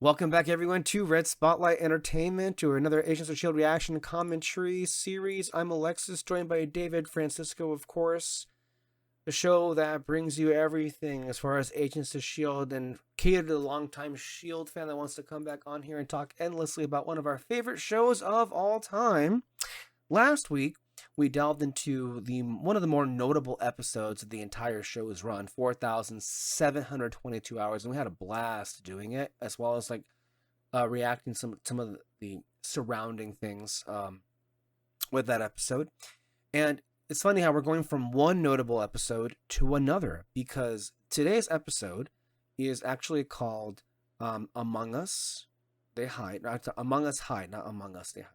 Welcome back, everyone, to Red Spotlight Entertainment, or another Agents of S.H.I.E.L.D. reaction commentary series. I'm Alexis, joined by David Francisco, of course. The show that brings you everything as far as Agents of S.H.I.E.L.D. and cater to the longtime S.H.I.E.L.D. fan that wants to come back on here and talk endlessly about one of our favorite shows of all time. Last week, we delved into one of the more notable episodes of the entire show's run, 4,722 hours, and we had a blast doing it, as well as reacting some of the surrounding things with that episode. And it's funny how we're going from one notable episode to another, because today's episode is actually called Among Us They Hide. Among Us Hide, not Among Us They Hide.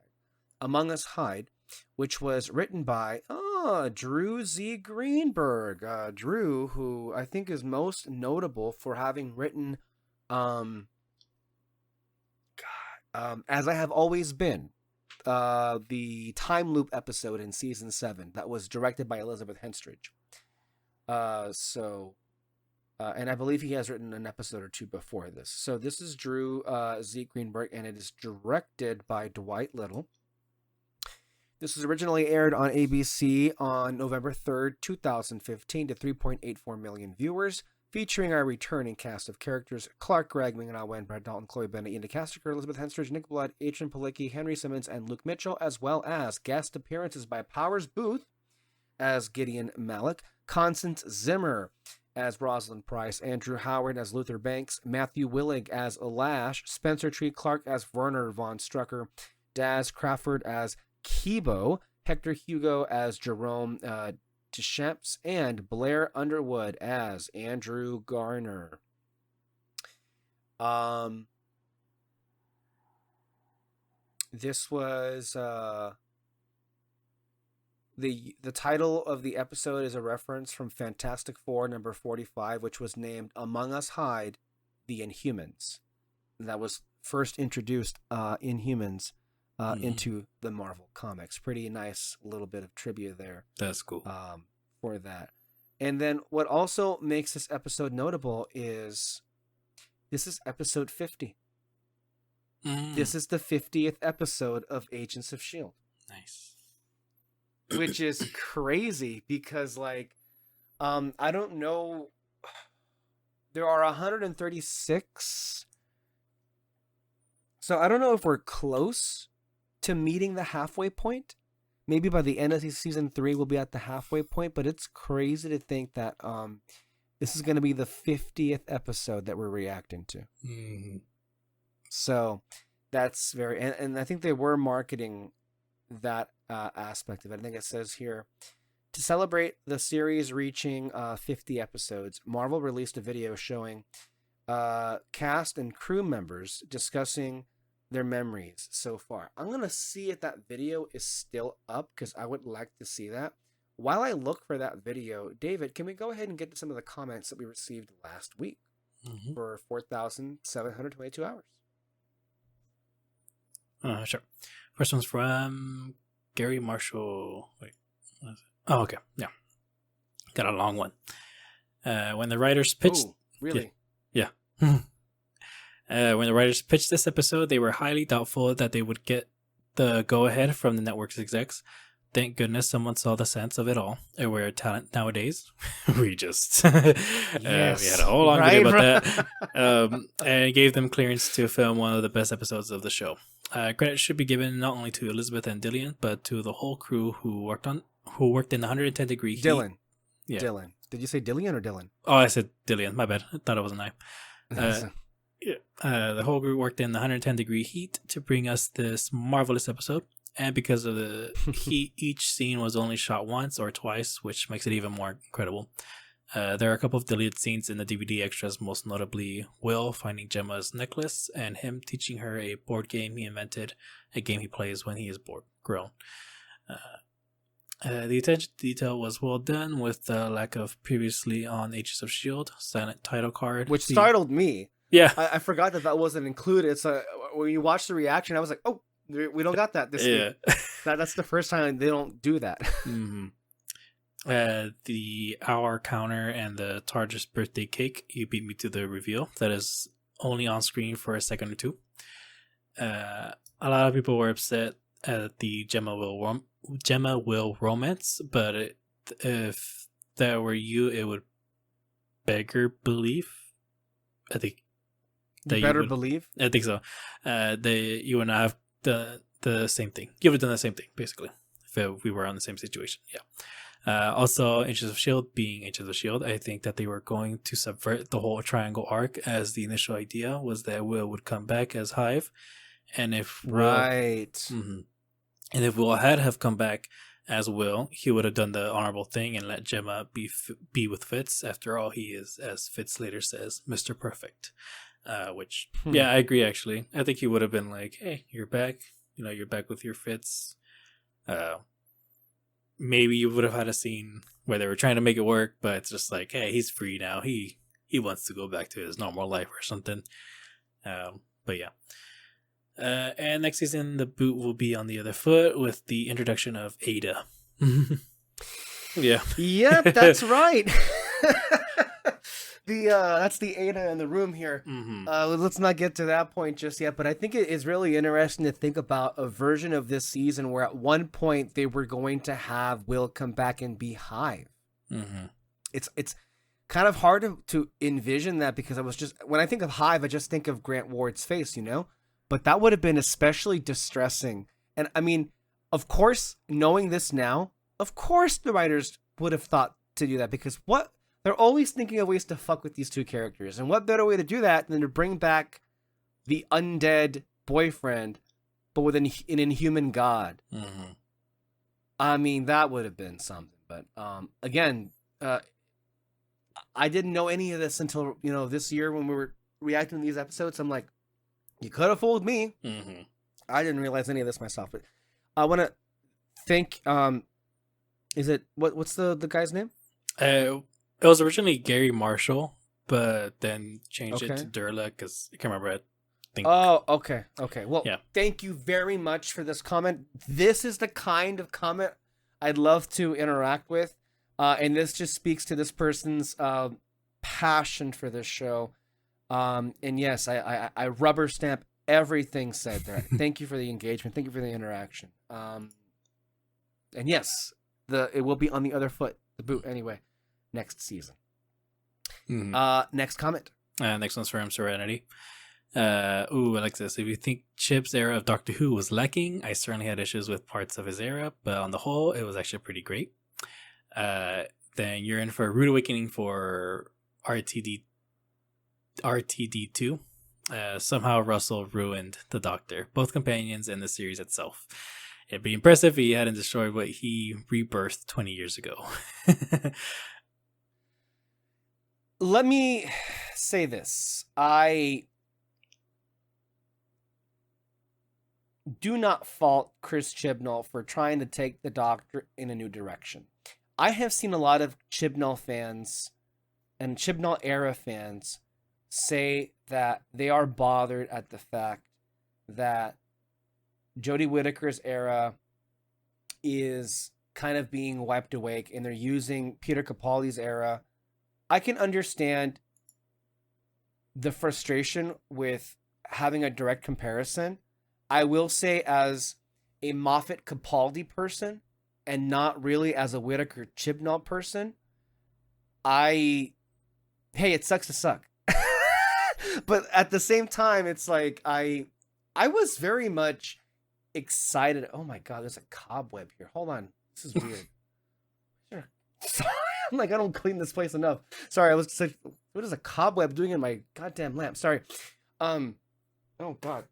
Among Us Hide, which was written by Drew Z. Greenberg. Drew, who I think is most notable for having written As I Have Always Been, the time loop episode in season 7 that was directed by Elizabeth Henstridge. And I believe he has written an episode or two before this. So this is Drew Z. Greenberg, and it is directed by Dwight Little. This was originally aired on ABC on November 3rd, 2015 to 3.84 million viewers, featuring our returning cast of characters: Clark Gregg, Ming-Na Wen, Brad Dalton, Chloe Bennett, Ian DeCastricker, Elizabeth Henstridge, Nick Blood, Adrian Palicki, Henry Simmons, and Luke Mitchell, as well as guest appearances by Powers Booth as Gideon Malik, Constance Zimmer as Rosalind Price, Andrew Howard as Luther Banks, Matthew Willig as Elash, Spencer Tree Clark as Werner von Strucker, Daz Crawford as Kibo, Hector Hugo as Jerome Deschamps, and Blair Underwood as Andrew Garner. This was the title of the episode is a reference from Fantastic Four number 45, which was named Among Us Hide, the Inhumans. That was first introduced Inhumans into the Marvel Comics. Pretty nice little bit of trivia there. That's cool. For that. And then what also makes this episode notable is this is episode 50. This is the 50th episode of Agents of S.H.I.E.L.D. Nice. Which is crazy because, I don't know. There are 136. So I don't know if we're close to meeting the halfway point. Maybe by the end of season 3 we'll be at the halfway point, but it's crazy to think that this is going to be the 50th episode that we're reacting to. So that's very, and I think they were marketing that aspect of it. I think it says here, to celebrate the series reaching 50 episodes, Marvel released a video showing cast and crew members discussing their memories so far. I'm going to see if that video is still up, because I would like to see that. While I look for that video, David, can we go ahead and get to some of the comments that we received last week for 4,722 hours? Sure. First one's from Gary Marshall. Wait. What is it? Oh, okay. Yeah. Got a long one. When the writers pitched... Ooh, really? Yeah. When the writers pitched this episode, they were highly doubtful that they would get the go-ahead from the network's execs. Thank goodness someone saw the sense of it all. And we're talent nowadays. We just... Yes. We had a whole long video about that. And gave them clearance to film one of the best episodes of the show. Credit should be given not only to Elizabeth and Dillian, but to the whole crew who worked in the 110-degree heat. Dylan. Yeah. Dylan. Did you say Dillian or Dylan? Oh, I said Dillian. My bad. I thought it was an I. The whole group worked in the 110-degree heat to bring us this marvelous episode. And because of the heat, each scene was only shot once or twice, which makes it even more incredible. There are a couple of deleted scenes in the DVD extras, most notably Will finding Gemma's necklace and him teaching her a board game he invented, a game he plays when he is grown. The attention to detail was well done, with the lack of previously on Agents of S.H.I.E.L.D. silent title card. Which startled me. Yeah. I forgot that wasn't included. So when you watch the reaction, I was like, oh, we don't got that this week. That's the first time they don't do that. The hour counter and the Target's birthday cake, you beat me to the reveal. That is only on screen for a second or two. A lot of people were upset at the Gemma Will romance, but if that were you, it would beggar belief. I think You better believe. I think so. You would not have the same thing. You would have done the same thing, basically, if we were on the same situation. Yeah. Also, Agents of S.H.I.E.L.D. being Agents of S.H.I.E.L.D., I think that they were going to subvert the whole triangle arc, as the initial idea was that Will would come back as Hive. And if Will, and if Will had have come back as Will, he would have done the honorable thing and let Gemma be with Fitz. After all, he is, as Fitz later says, Mr. Perfect. Which, yeah, I agree, actually. I think he would have been like, hey, you're back. You know, you're back with your Fitz. Maybe you would have had a scene where they were trying to make it work, but it's just like, hey, he's free now. He wants to go back to his normal life or something. But yeah. And next season, the boot will be on the other foot with the introduction of Ada. Yeah. Yep, that's right. That's the Ada in the room here. Let's not get to that point just yet, but I think it is really interesting to think about a version of this season where at one point they were going to have Will come back and be Hive. It's kind of hard to envision that, because when I think of Hive, I just think of Grant Ward's face, you know? But that would have been especially distressing. And I mean, of course, knowing this now, of course the writers would have thought to do that, because they're always thinking of ways to fuck with these two characters. And what better way to do that than to bring back the undead boyfriend, but with an inhuman god? I mean, that would have been something. But again, I didn't know any of this until, this year when we were reacting to these episodes. I'm like, you could have fooled me. I didn't realize any of this myself. But I want to thank, is it, what's the guy's name? It was originally Gary Marshall, but then changed it to Durla because I can't remember. Oh, okay. Well, yeah. Thank you very much for this comment. This is the kind of comment I'd love to interact with. And this just speaks to this person's passion for this show. And yes, I rubber stamp everything said there. Thank you for the engagement. Thank you for the interaction. And yes, it will be on the other foot, the boot anyway, next season. Next comment. Next one's from Serenity. I like this. If you think Chib's era of Doctor Who was lacking, I certainly had issues with parts of his era, but on the whole, it was actually pretty great. Then you're in for a rude awakening for RTD2. Somehow Russell ruined the Doctor, both companions and the series itself. It'd be impressive if he hadn't destroyed what he rebirthed 20 years ago. Let me say this. I do not fault Chris Chibnall for trying to take the Doctor in a new direction. I have seen a lot of Chibnall fans and Chibnall era fans say that they are bothered at the fact that Jodie Whittaker's era is kind of being wiped away and they're using Peter Capaldi's era. I can understand the frustration with having a direct comparison. I will say, as a Moffat Capaldi person and not really as a Whittaker Chibnall person, hey, it sucks to suck. But at the same time, it's like I was very much excited. Oh my God, there's a cobweb here. Hold on. This is weird. Sorry. I'm like, I don't clean this place enough. Sorry, I was like, what is a cobweb doing in my goddamn lamp? Sorry. Oh God.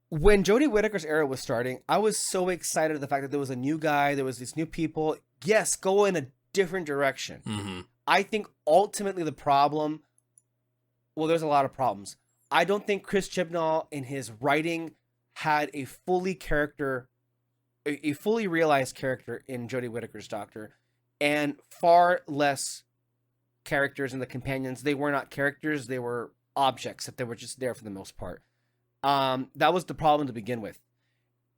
When Jodie Whittaker's era was starting, I was so excited at the fact that there was a new guy, there was these new people. Yes, go in a different direction. I think ultimately the problem, well, there's a lot of problems. I don't think Chris Chibnall in his writing had a fully realized character in Jodie Whittaker's Doctor, and far less characters in the companions. They were not characters, they were objects, that they were just there for the most part. That was the problem to begin with.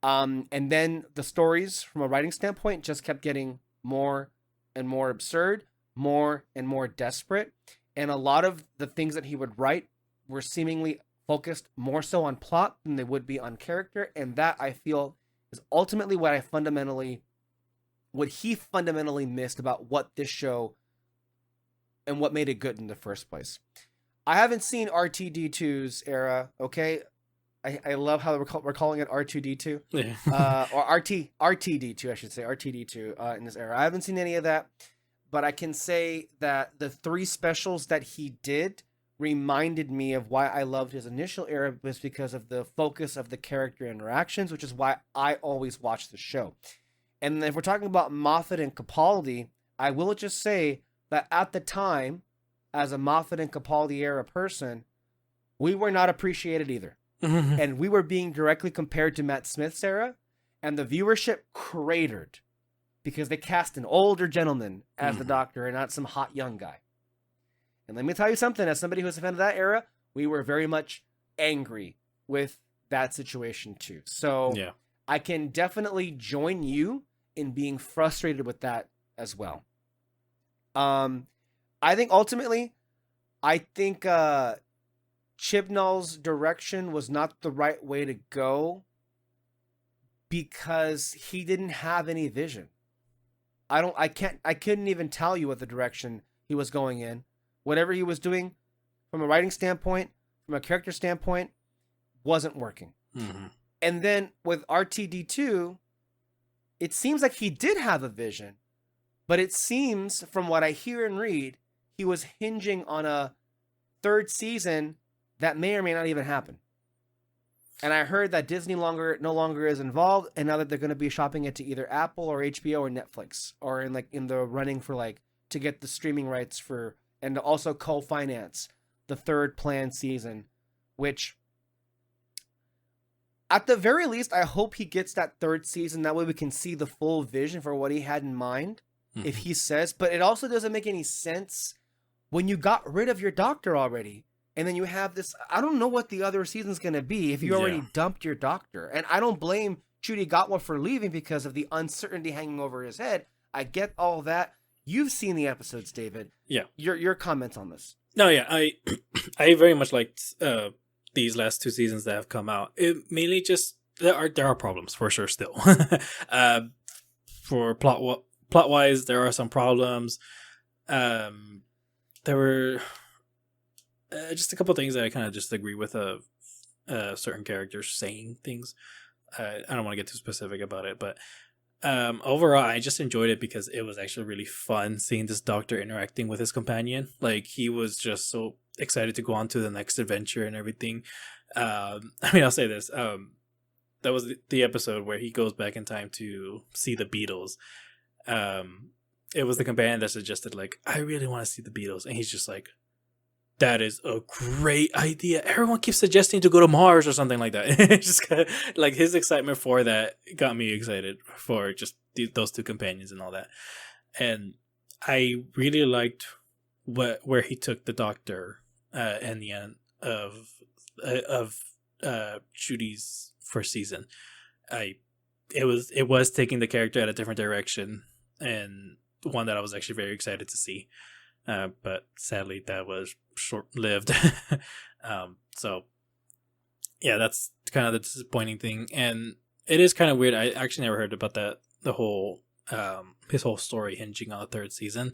And then the stories from a writing standpoint just kept getting more and more absurd, more and more desperate. and a lot of the things that he would write were seemingly focused more so on plot than they would be on character, and that I feel is ultimately what he fundamentally missed about what this show and what made it good in the first place. I haven't seen R2D2's era, okay? I love how we're calling it R2D2. Yeah. Or RTD2, I should say, RTD2 in this era. I haven't seen any of that, but I can say that the 3 specials that he did reminded me of why I loved his initial era, was because of the focus of the character interactions, which is why I always watch the show. And if we're talking about Moffat and Capaldi, I will just say that at the time, as a Moffat and Capaldi era person, we were not appreciated either. And we were being directly compared to Matt Smith's era, and the viewership cratered because they cast an older gentleman as the Doctor and not some hot young guy. And let me tell you something, as somebody who's a fan of that era, we were very much angry with that situation too. So Yeah. I can definitely join you in being frustrated with that as well. I think ultimately, Chibnall's direction was not the right way to go because he didn't have any vision. I couldn't even tell you what the direction he was going in. Whatever he was doing from a writing standpoint, from a character standpoint, wasn't working. Mm-hmm. And then with RTD2, it seems like he did have a vision, but it seems from what I hear and read, he was hinging on a 3rd season that may or may not even happen. And I heard that Disney no longer is involved, and now that they're going to be shopping it to either Apple or HBO or Netflix, or in the running for to get the streaming rights for, and to also co-finance the 3rd planned season, which at the very least, I hope he gets that 3rd season. That way we can see the full vision for what he had in mind, if he says. But it also doesn't make any sense when you got rid of your Doctor already. And then you have this, I don't know what the other season's going to be if you already dumped your Doctor. And I don't blame Ncuti Gatwa for leaving because of the uncertainty hanging over his head. I get all that. You've seen the episodes, David. Yeah. Your comments on this. No, yeah. I very much liked these last 2 seasons that have come out. It mainly just, there are problems for sure still. For plot-wise, there are some problems. There were... just a couple of things that I kind of just agree with certain characters saying things. I don't want to get too specific about it, but overall, I just enjoyed it because it was actually really fun seeing this Doctor interacting with his companion. He was just so excited to go on to the next adventure and everything. I'll say this. That was the episode where he goes back in time to see the Beatles. It was the companion that suggested, I really want to see the Beatles. And he's just like, that is a great idea. Everyone keeps suggesting to go to Mars or something like that. It's just kind of, his excitement for that got me excited for just those 2 companions and all that. And I really liked where he took the Doctor in the end of Ncudi's first season. It was taking the character at a different direction, and one that I was actually very excited to see. But sadly, that was short-lived. So, yeah, that's kind of the disappointing thing. And it is kind of weird. I actually never heard about that. The whole his whole story hinging on the 3rd season.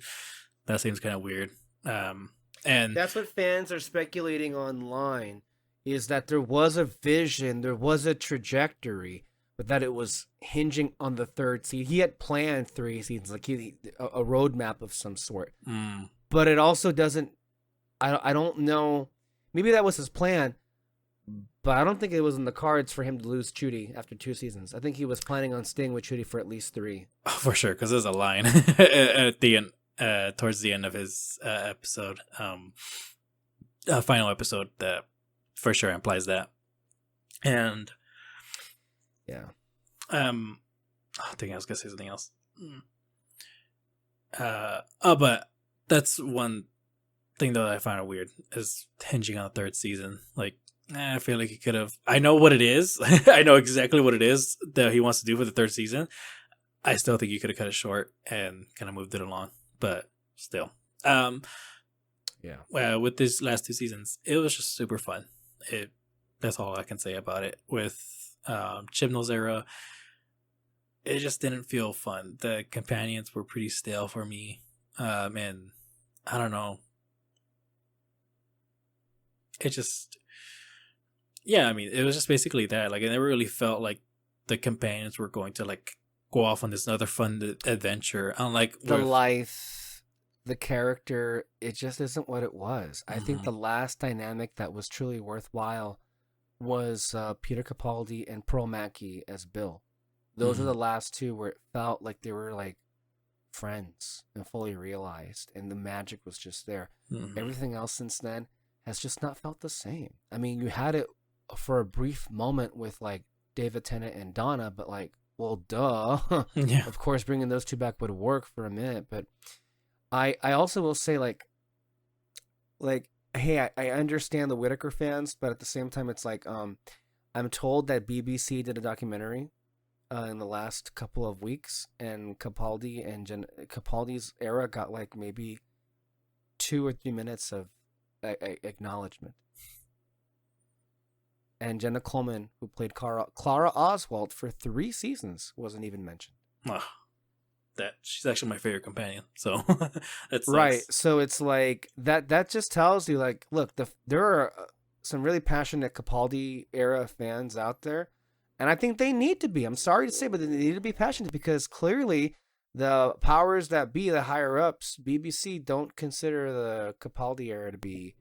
That seems kind of weird. And that's what fans are speculating online, is that there was a vision, there was a trajectory, but that it was hinging on the 3rd season. He had planned 3 seasons, a roadmap of some sort. But it also doesn't, I don't know, maybe that was his plan, but I don't think it was in the cards for him to lose Ncuti after 2 seasons. I think he was planning on staying with Ncuti for at least 3. Oh, for sure, because there's a line at the end, towards the end of his episode, final episode, that for sure implies that. And yeah, I think I was gonna say something else. But that's one thing that I find weird, is hinging on the 3rd season. I feel like he could have. I know what it is. I know exactly what it is that he wants to do for the 3rd season. I still think you could have cut it short and kind of moved it along, but still. Yeah. With these last 2 seasons, it was just super fun. That's all I can say about it. With Chibnall's era, it just didn't feel fun. The companions were pretty stale for me. And I don't know. It just, yeah, I mean, it was just basically that. Like, it never really felt like the companions were going to like go off on this other fun adventure. Unlike the life, the character, it just isn't what it was. I think the last dynamic that was truly worthwhile was Peter Capaldi and Pearl Mackie as Bill. Those are the last two where it felt like they were like friends and fully realized, and the magic was just there. Everything else since then has just not felt the same. I mean, you had it for a brief moment with like David Tennant and Donna, but like, well, duh. Yeah. Of course, bringing those two back would work for a minute, but I also will say like, hey, I understand the Whittaker fans, but at the same time, it's like, I'm told that BBC did a documentary in the last couple of weeks, and Capaldi's era got like maybe 2 or 3 minutes of acknowledgement. And Jenna Coleman, who played Clara Oswald for 3 seasons, wasn't even mentioned. She's actually my favorite companion. So that's right. So it's like that just tells you like, look, there are some really passionate Capaldi era fans out there, and I think they need to be. I'm sorry to say, but they need to be passionate, because clearly the powers that be, the higher ups, BBC, don't consider the Capaldi era to be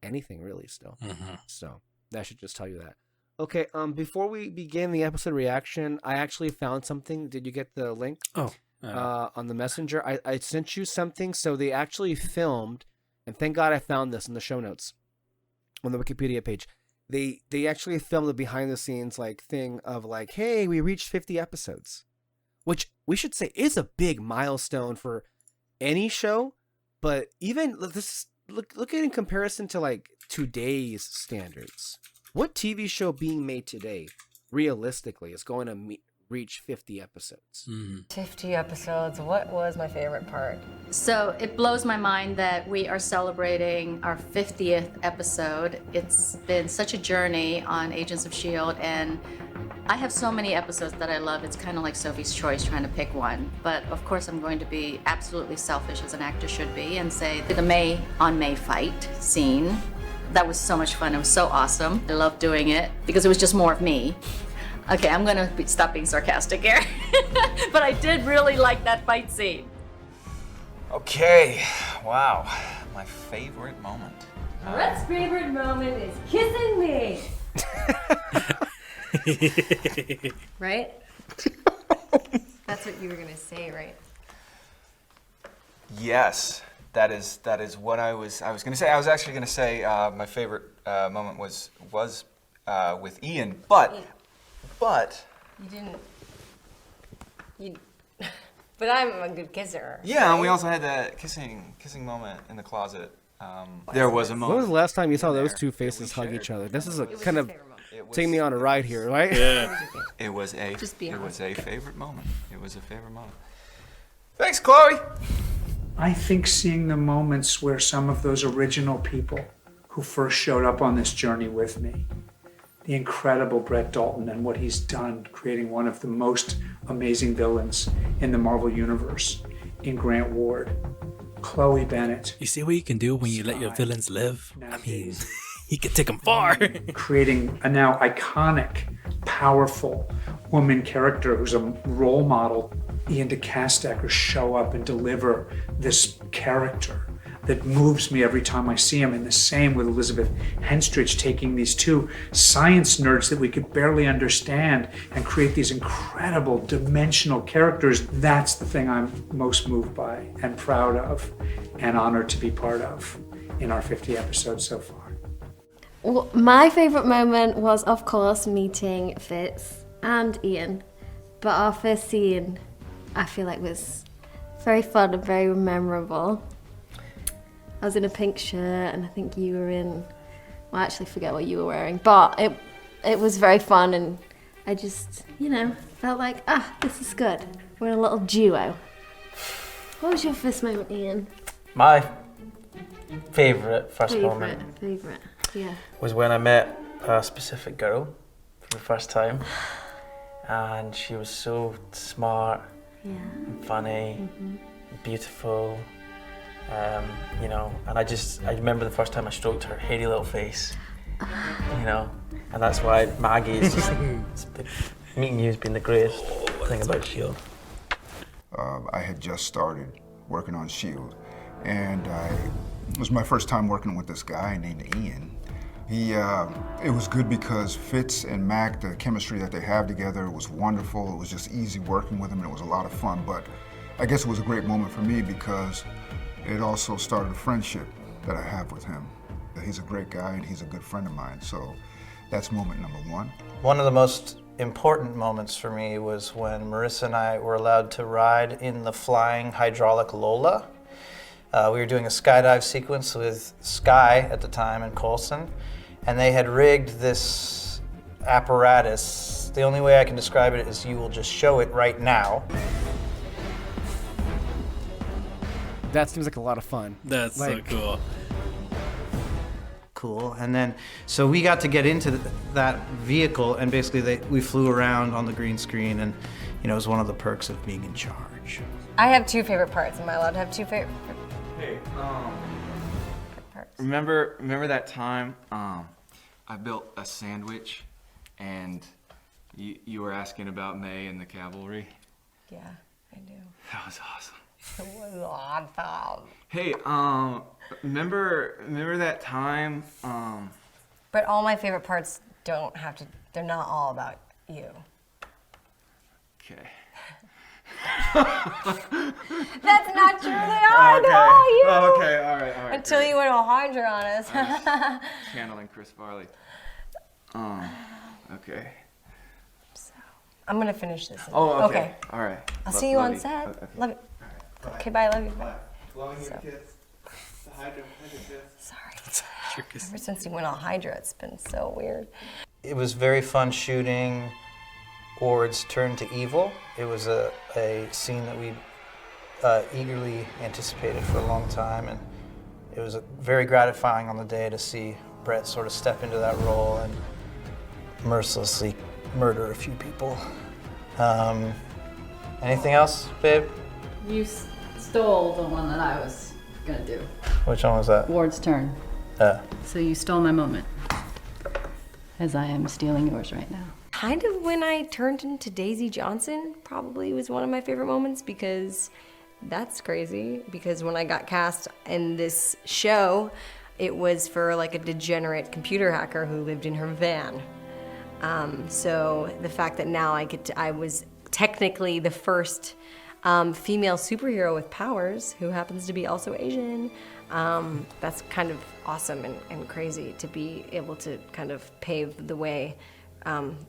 anything really still. So that should just tell you that. Okay, before we begin the episode reaction, I actually found something. Did you get the link? On the messenger? I sent you something. So they actually filmed, and thank God I found this in the show notes on the Wikipedia page. They actually filmed the behind the scenes like thing of like, hey, we reached 50 episodes, which we should say is a big milestone for any show. But even this, look at it in comparison to like today's standards. What TV show being made today, realistically, is going to reach 50 episodes? 50 episodes. What was my favorite part? So it blows my mind that we are celebrating our 50th episode. It's been such a journey on Agents of S.H.I.E.L.D., and I have so many episodes that I love. It's kind of like Sophie's Choice, trying to pick one. But of course, I'm going to be absolutely selfish, as an actor should be, and say the May on May fight scene. That was so much fun. It was so awesome. I loved doing it because it was just more of me. Okay, I'm gonna stop being sarcastic here. But I did really like that fight scene. Okay, wow. My favorite moment. Rhett's favorite moment is kissing me. Right? That's what you were gonna say, right? Yes. That is what I was going to say. I was actually going to say my favorite moment was with Ian, but You didn't. But I'm a good kisser. Yeah, right? And we also had that kissing moment in the closet. There was a moment. When was the last time you saw those two faces hug each other? This is a kind of taking me on a ride here, right? Yeah. It was a favorite moment. It was a favorite moment. Thanks, Chloe. I think seeing the moments where some of those original people who first showed up on this journey with me, the incredible Brett Dalton and what he's done, creating one of the most amazing villains in the Marvel Universe in Grant Ward, Chloe Bennett. You see what you can do when you let your villains live? I mean, you can take them far. Creating a now iconic, powerful woman character who's a role model. Ian DeCastacker show up and deliver this character that moves me every time I see him. And the same with Elizabeth Henstridge, taking these two science nerds that we could barely understand and create these incredible dimensional characters. That's the thing I'm most moved by and proud of and honored to be part of in our 50 episodes so far. Well, my favourite moment was, of course, meeting Fitz and Ian. But our first scene, I feel like, was very fun and very memorable. I was in a pink shirt, and I think you were in, well, I actually forget what you were wearing, but it was very fun, and I just, felt like, this is good. We're a little duo. What was your first moment, Ian? My favorite first moment Favorite, yeah. was when I met a specific girl for the first time, and she was so smart, and funny, beautiful, you know. And I remember the first time I stroked her hairy little face, you know. And that's why Maggie is just meeting you has been the greatest thing about Shield. I had just started working on Shield, and it was my first time working with this guy named Ian. It was good because Fitz and Mac, the chemistry that they have together was wonderful. It was just easy working with him, and it was a lot of fun. But I guess it was a great moment for me because it also started a friendship that I have with him. He's a great guy, and he's a good friend of mine. So that's moment number one. One of the most important moments for me was when Marissa and I were allowed to ride in the flying hydraulic Lola. We were doing a skydive sequence with Sky at the time and Coulson, and they had rigged this apparatus. The only way I can describe it is you will just show it right now. That seems like a lot of fun. That's so cool. Cool. And then, so we got to get into that vehicle, and basically we flew around on the green screen, and you know, it was one of the perks of being in charge. I have two favorite parts. Am I allowed to have two favorite Hey, parts? remember that time I built a sandwich, and you were asking about May and the cavalry? Yeah, I do. That was awesome. It was awesome. Hey, remember that time? But all my favorite parts don't have to, they're not all about you. Okay. That's not true, they are, Okay. they're all you. Okay, all right. Until great. you went all Hydra on us. Channeling Chris Farley. Okay. I'm gonna finish this. Oh, okay. All right. I'll see you on set. Okay. Love you. Okay, bye, love you. Bye. Blowing So- your kiss. The Hydra kiss. Sorry. Ever since you went all Hydra, it's been so weird. It was very fun shooting Ward's turn to evil. It was a scene that we eagerly anticipated for a long time, and it was very gratifying on the day to see Brett sort of step into that role and mercilessly murder a few people. Anything else, babe? You stole the one that I was gonna do. Which one was that? Ward's turn. So you stole my moment. As I am stealing yours right now. Kind of when I turned into Daisy Johnson probably was one of my favorite moments, because that's crazy. Because when I got cast in this show, it was for like a degenerate computer hacker who lived in her van. So the fact that now I was technically the first female superhero with powers who happens to be also Asian, that's kind of awesome and crazy to be able to kind of pave the way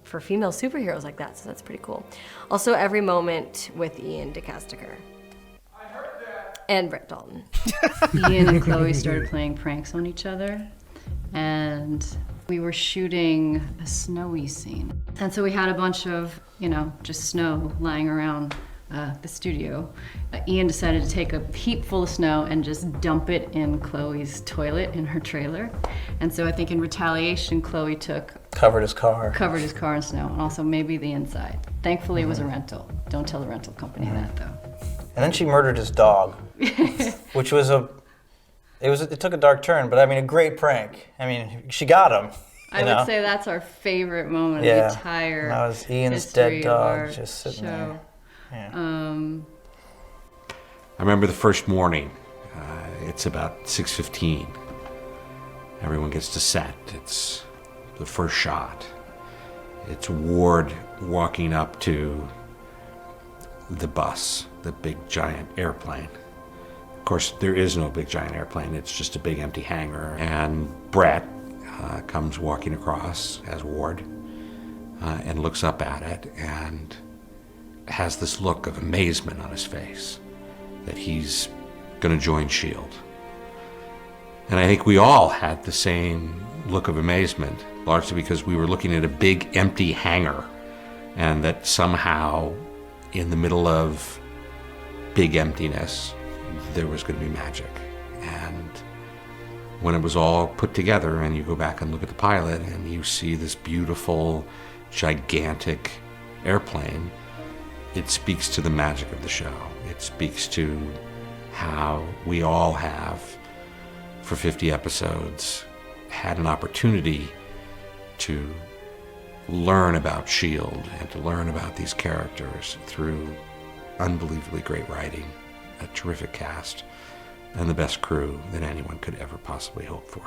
for female superheroes like that, so that's pretty cool. Also, every moment with Ian DeCasticker. And Brett Dalton. Ian and Chloe started playing pranks on each other, and we were shooting a snowy scene. And so we had a bunch of, just snow lying around the studio. Ian decided to take a heap full of snow and just dump it in Chloe's toilet in her trailer. And so I think in retaliation, Chloe covered his car in snow, and also maybe the inside. Thankfully, it was a rental. Don't tell the rental company that, though. And then she murdered his dog, which was it took a dark turn, but I mean, a great prank. I mean, she got him. I would say that's our favorite moment of the entire that was Ian's history dead dog of our just sitting show. there. I remember the first morning. It's about 6:15. Everyone gets to set. It's the first shot. It's Ward walking up to the bus, the big giant airplane. Of course, there is no big giant airplane. It's just a big empty hangar. And Brett comes walking across as Ward and looks up at it and has this look of amazement on his face that he's going to join S.H.I.E.L.D. And I think we all had the same look of amazement, largely because we were looking at a big empty hangar, and that somehow in the middle of big emptiness there was going to be magic. And when it was all put together and you go back and look at the pilot and you see this beautiful, gigantic airplane, it speaks to the magic of the show. It speaks to how we all have, for 50 episodes, had an opportunity to learn about S.H.I.E.L.D. and to learn about these characters through unbelievably great writing, a terrific cast, and the best crew that anyone could ever possibly hope for.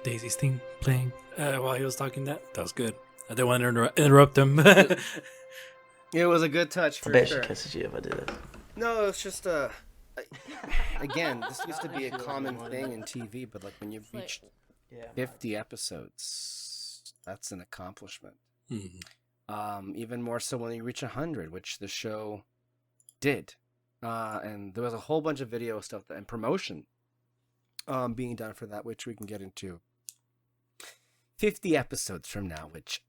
Daisy's theme playing while he was talking that was good. I didn't want to interrupt him. It was a good touch for I bet sure. she kisses you if I did it. No, it's just again, this used to be a common thing in TV, but like when you've reached 50 episodes, that's an accomplishment. Even more so when you reach 100, which the show did. And there was a whole bunch of video stuff and promotion being done for that, which we can get into 50 episodes from now, which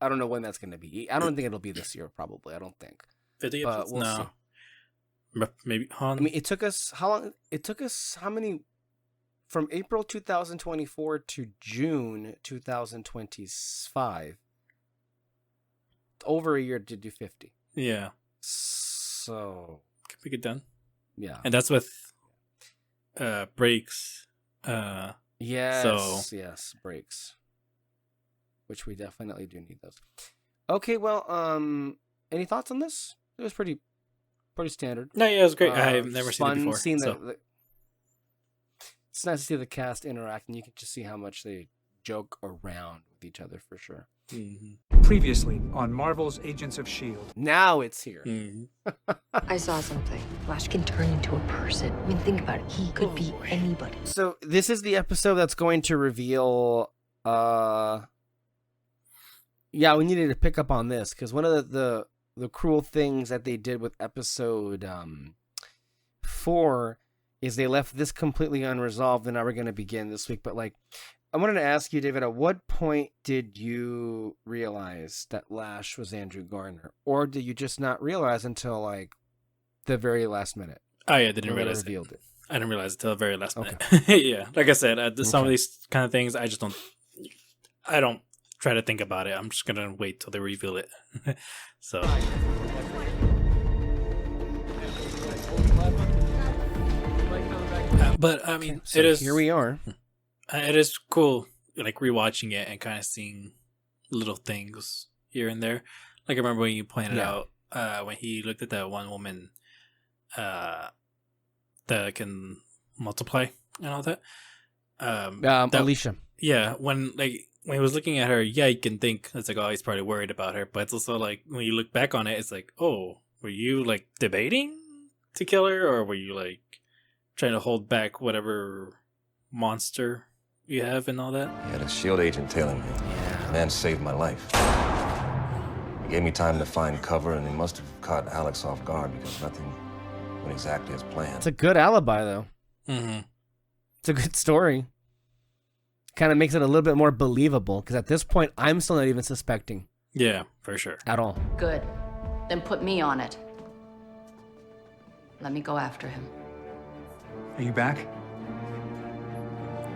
I don't know when that's going to be. I don't think it'll be this year, probably. I don't think. 50 episodes? We'll no. see. Maybe. I mean, it took us how long? It took us how many? From April 2024 to June 2025. Over a year to do 50. Yeah. So Can we get done? yeah. And that's with breaks. Yes. Yes. Breaks. Which we definitely do need those. Okay. Well. Any thoughts on this? It was pretty standard. No, yeah, it was great. I've never seen it before. Seeing so. It's nice to see the cast interact, and you can just see how much they joke around with each other for sure. Previously on Marvel's Agents of S.H.I.E.L.D. Now it's here. I saw something. Flash can turn into a person. I mean, think about it. He could be anybody. So this is the episode that's going to reveal. Yeah, we needed to pick up on this because one of the cruel things that they did with episode 4 is they left this completely unresolved, and now we're going to begin this week. But like, I wanted to ask you, David, at what point did you realize that Lash was Andrew Garner, or did you just not realize until like the very last minute? Oh yeah, I didn't realize it. I didn't realize it until the very last minute. Yeah, like I said, some of these kind of things, I don't try to think about it. I'm just gonna wait till they reveal it. So. But I mean, So it is. here we are. It is cool, like rewatching it and kind of seeing little things here and there. Like I remember when you pointed out when he looked at that one woman that can multiply and all that. Alicia. Yeah, when he was looking at her, yeah, you can think it's like, oh, he's probably worried about her. But it's also like when you look back on it, it's like, oh, were you like debating to kill her, or were you like trying to hold back whatever monster you have and all that? He had a S.H.I.E.L.D. agent tailing me. The man saved my life. He gave me time to find cover, and he must have caught Alex off guard because nothing went exactly as planned. It's a good alibi, though. Mm-hmm. It's a good story. Kind of makes it a little bit more believable, because at this point, I'm still not even suspecting. Yeah, for sure. At all. Good. Then put me on it. Let me go after him. Are you back?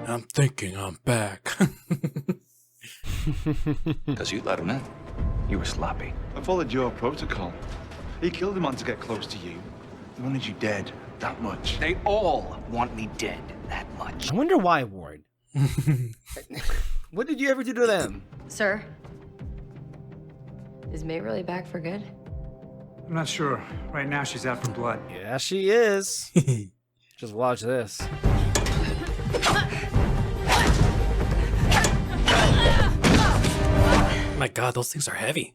I'm thinking I'm back. Because you let him in. You were sloppy. I followed your protocol. He killed him on to get close to you. He wanted you dead that much. They all want me dead that much. I wonder why, Ward. What did you ever do to them? Sir, is May really back for good? I'm not sure. Right now she's out for blood. Yeah, she is. Just watch this. My God, those things are heavy.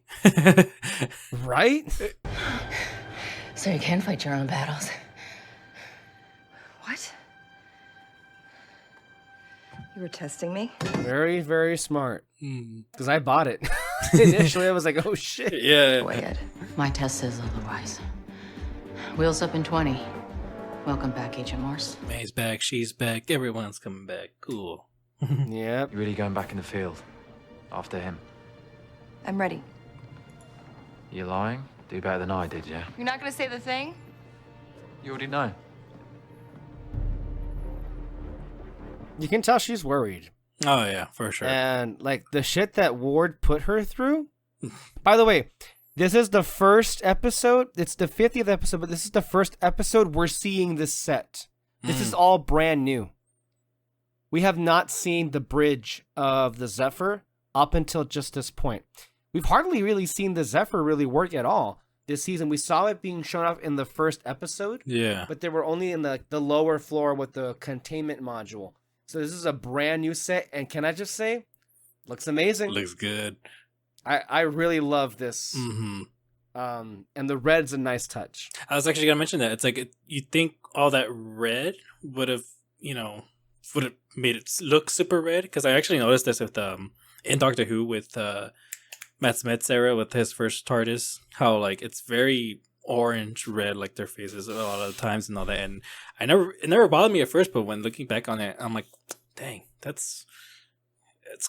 Right? So you can fight your own battles. What? You were testing me? Very, very smart. Because I bought it. Initially, I was like, oh, shit. Yeah. Go ahead. My test says otherwise. Wheels up in 20. Welcome back, Agent Morse. May's back, she's back, everyone's coming back. Cool. Yep. You're really going back in the field? After him? I'm ready. You lying? Do better than I did, yeah? You're not gonna say the thing? You already know. You can tell she's worried. Oh yeah, for sure. And like the shit that Ward put her through. By the way, this is the first episode. It's the 50th episode, but this is the first episode we're seeing this set. This is all brand new. We have not seen the bridge of the Zephyr up until just this point. We've hardly really seen the Zephyr really work at all this season. We saw it being shown off in the first episode. Yeah. But they were only in the lower floor with the containment module. So this is a brand new set, and can I just say, looks amazing. Looks good. I really love this. Mm-hmm. And the red's a nice touch. I was actually gonna mention that. It's like you think all that red would have made it look super red, because I actually noticed this with in Doctor Who with Matt Smith's era with his first TARDIS, how like it's very orange red, like their faces a lot of the times and all that. And it never bothered me at first, but when looking back on it, I'm like, dang, it's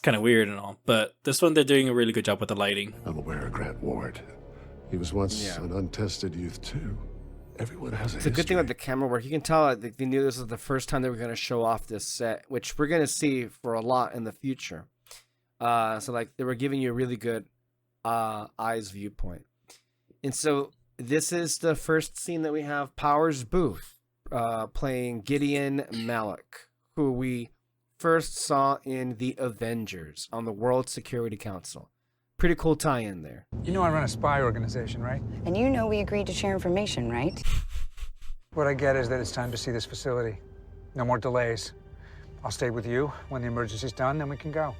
kind of weird and all. But this one, they're doing a really good job with the lighting. I'm aware of Grant Ward. He was once an untested youth too. Everyone has It's a good thing with the camera work. You can tell that they knew this was the first time they were going to show off this set, which we're going to see for a lot in the future. So like they were giving you a really good eyes viewpoint. And so this is the first scene that we have Powers Booth playing Gideon Malik, who we first saw in the Avengers on the World Security Council. Pretty cool tie-in there. You know I run a spy organization, right? And you know we agreed to share information, right? What I get is that it's time to see this facility. No more delays. I'll stay with you. When the emergency's done, then we can go.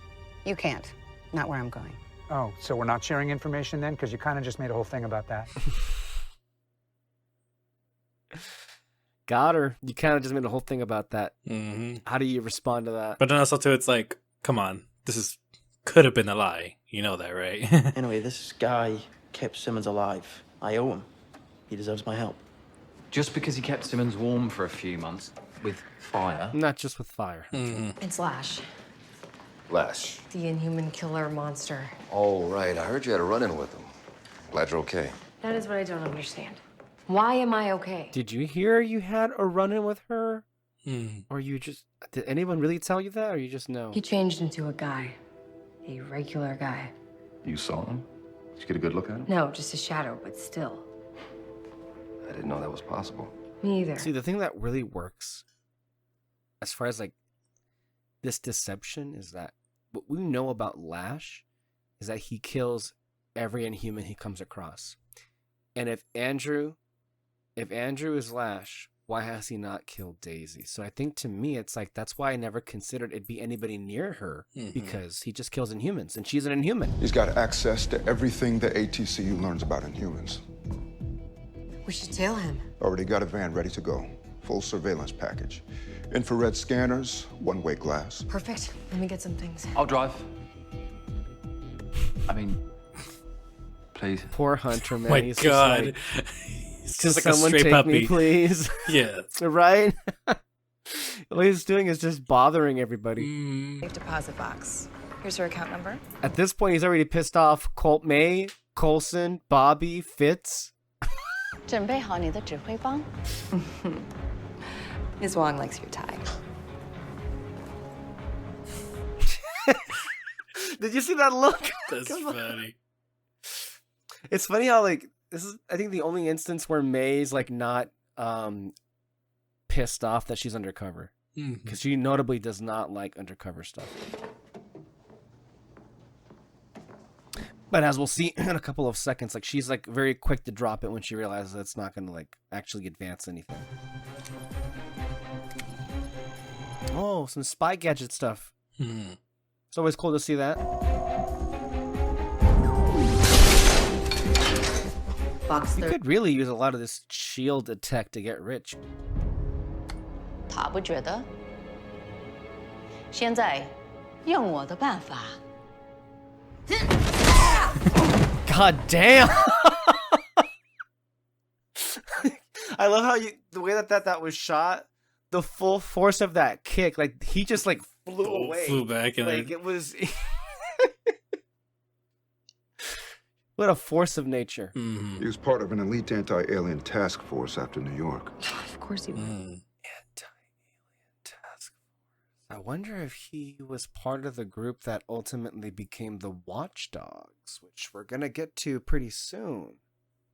You can't. Not where I'm going. Oh, so we're not sharing information then? Because you kind of just made a whole thing about that. Got her. You kind of just made a whole thing about that. Mm-hmm. How do you respond to that? But then also too, it's like, come on, this could have been a lie. You know that, right? Anyway, this guy kept Simmons alive. I owe him. He deserves my help. Just because he kept Simmons warm for a few months with fire. Not just with fire. Mm-hmm. It's Lash, Lash. the inhuman killer monster. Oh, right. I heard you had a run-in with him. Glad you're okay. That is what I don't understand. Why am I okay? Did you hear you had a run-in with her? Mm. Or you just... Did anyone really tell you that, or you just know? He changed into a guy. A regular guy. You saw him? Did you get a good look at him? No, just a shadow, but still. I didn't know that was possible. Me either. See, the thing that really works, as far as like this deception, is that what we know about Lash is that he kills every inhuman he comes across. And if Andrew is Lash, why has he not killed Daisy? So I think to me, it's like, that's why I never considered it'd be anybody near her, because he just kills Inhumans, and she's an Inhuman. He's got access to everything the ATCU learns about Inhumans. We should tail him. Already got a van ready to go. Full surveillance package. Infrared scanners, one-way glass. Perfect. Let me get some things. I'll drive. I mean, please. Poor Hunter, man. My He's God. Just Just like, like a someone stray take puppy. me, please. Yeah. Right? All he's doing is just bothering everybody. Safe deposit box. Here's her account number. At this point, he's already pissed off Colt May, Coulson, Bobby, Fitz. 准备好你的指挥棒? Ms. Wong likes your tie. Did you see that look? That's Come on. funny. It's funny how like this is I think the only instance where May's like not pissed off that she's undercover, because she notably does not like undercover stuff. But as we'll see in a couple of seconds, like she's like very quick to drop it when she realizes it's not going to like actually advance anything. Oh, some spy gadget stuff. It's always cool to see that. You could really use a lot of this shield tech to get rich. 他不觉得。现在用我的办法。 God damn! I love how the way that was shot, the full force of that kick, like he just like flew away. Flew back and like it was What a force of nature. He was part of an elite anti-alien task force after New York. Of course he was. Anti-alien task force. I wonder if he was part of the group that ultimately became the Watchdogs, which we're going to get to pretty soon.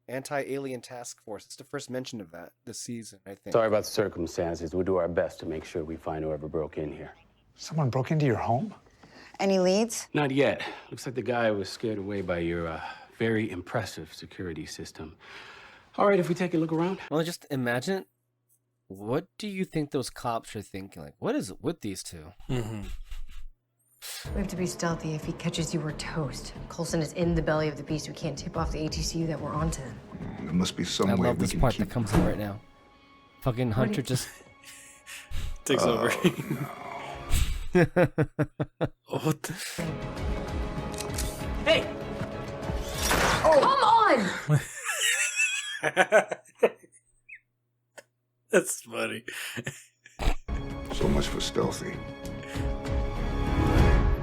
Anti-alien task force. It's the first mention of that this season, I think. Sorry about the circumstances. We'll do our best to make sure we find whoever broke in here. Someone broke into your home? Any leads? Not yet. Looks like the guy was scared away by your very impressive security system. All right, if we take a look around. Well, just imagine, what do you think those cops are thinking? Like, what is it with these two? We have to be stealthy. If he catches you, we're toast. Coulson is in the belly of the beast. We can't tip off the ATCU that we're onto. There must be some I way love we this can part keep... that comes in right now. Fucking Hunter just takes over. What the... Hey! Oh. Come on! That's funny. So much for stealthy.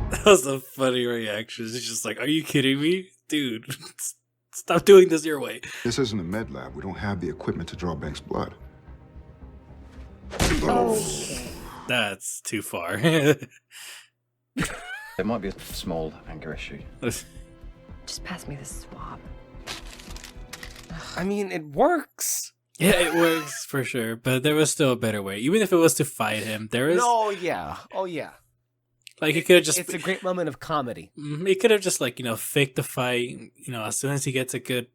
That was a funny reaction. It's just like, are you kidding me? Dude, stop doing this your way. This isn't a med lab. We don't have the equipment to draw Banks' blood. That's too far. There might be a small anger issue. Just pass me the swab. I mean, it works. Yeah, it works for sure, but there was still a better way. Even if it was to fight him, there is... Oh, yeah. Oh, yeah. Like, it could have just... It's a great moment of comedy. He could have just, like, faked the fight. As soon as he gets a good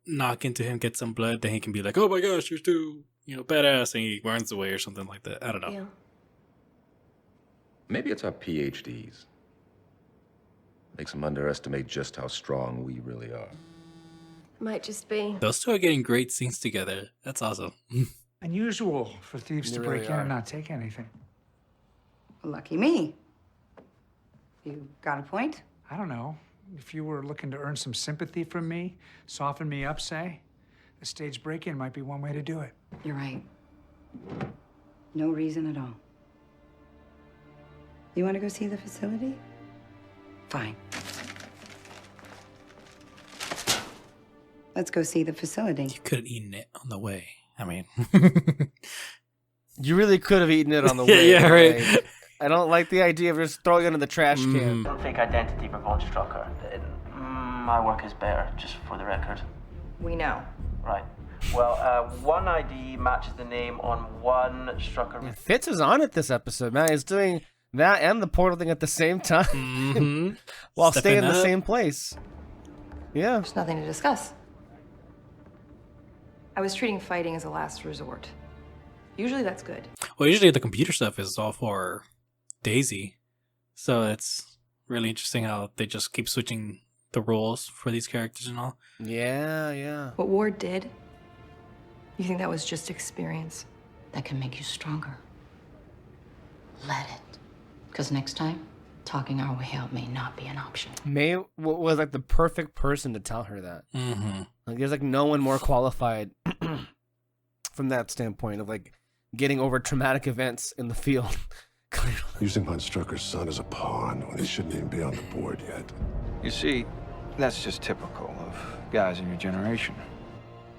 knock into him, get some blood, then he can be like, oh my gosh, you're too, badass, and he runs away or something like that. I don't know. Yeah. Maybe it's our PhDs. Makes them underestimate just how strong we really are. Might just be. Those two are getting great scenes together. That's awesome. Unusual for thieves They to really break in are. and not take anything. Lucky me. You got a point? I don't know. If you were looking to earn some sympathy from me, soften me up, say, a stage break-in might be one way to do it. You're right. No reason at all. You want to go see the facility? Fine. Let's go see the facility. You could have eaten it on the way. I mean... You really could have eaten it on the way. Yeah, right. Like, I don't like the idea of just throwing it in the trash can. Fake identity for Von Strucker. My work is better, just for the record. We know. Right. Well, one ID matches the name on one Strucker. Fitz is on it this episode, man. He's doing that and the portal thing at the same time. While Stepping staying in the up. same place. Yeah. There's nothing to discuss. I was treating fighting as a last resort. Usually that's good. Well, usually the computer stuff is all for Daisy. So it's really interesting how they just keep switching the roles for these characters and all. Yeah, yeah. What Ward did, you think that was just experience? That can make you stronger. Let it. Because next time, talking our way out may not be an option. May was like the perfect person to tell her that. Mm-hmm. Like, there's like no one more qualified from that standpoint of like getting over traumatic events in the field. Using Von Strucker's son as a pawn when he shouldn't even be on the board yet. You see, that's just typical of guys in your generation.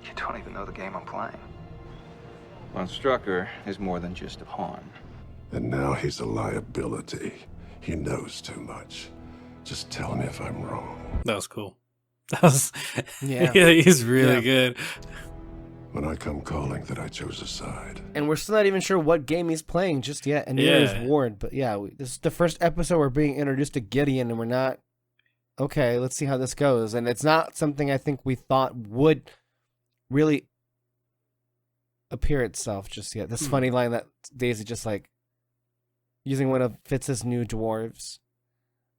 You don't even know the game I'm playing. Von Strucker is more than just a pawn. And now he's a liability. He knows too much. Just tell me if I'm wrong. That was cool. That was... Yeah. Yeah, he's really Yeah. good. When I come calling that I chose a side. And we're still not even sure what game he's playing just yet, and neither Yeah. is Ward. But yeah, this is the first episode we're being introduced to Gideon, and we're not... Okay, let's see how this goes. And it's not something I think we thought would really appear itself just yet. This funny line that Daisy just like using one of Fitz's new dwarves,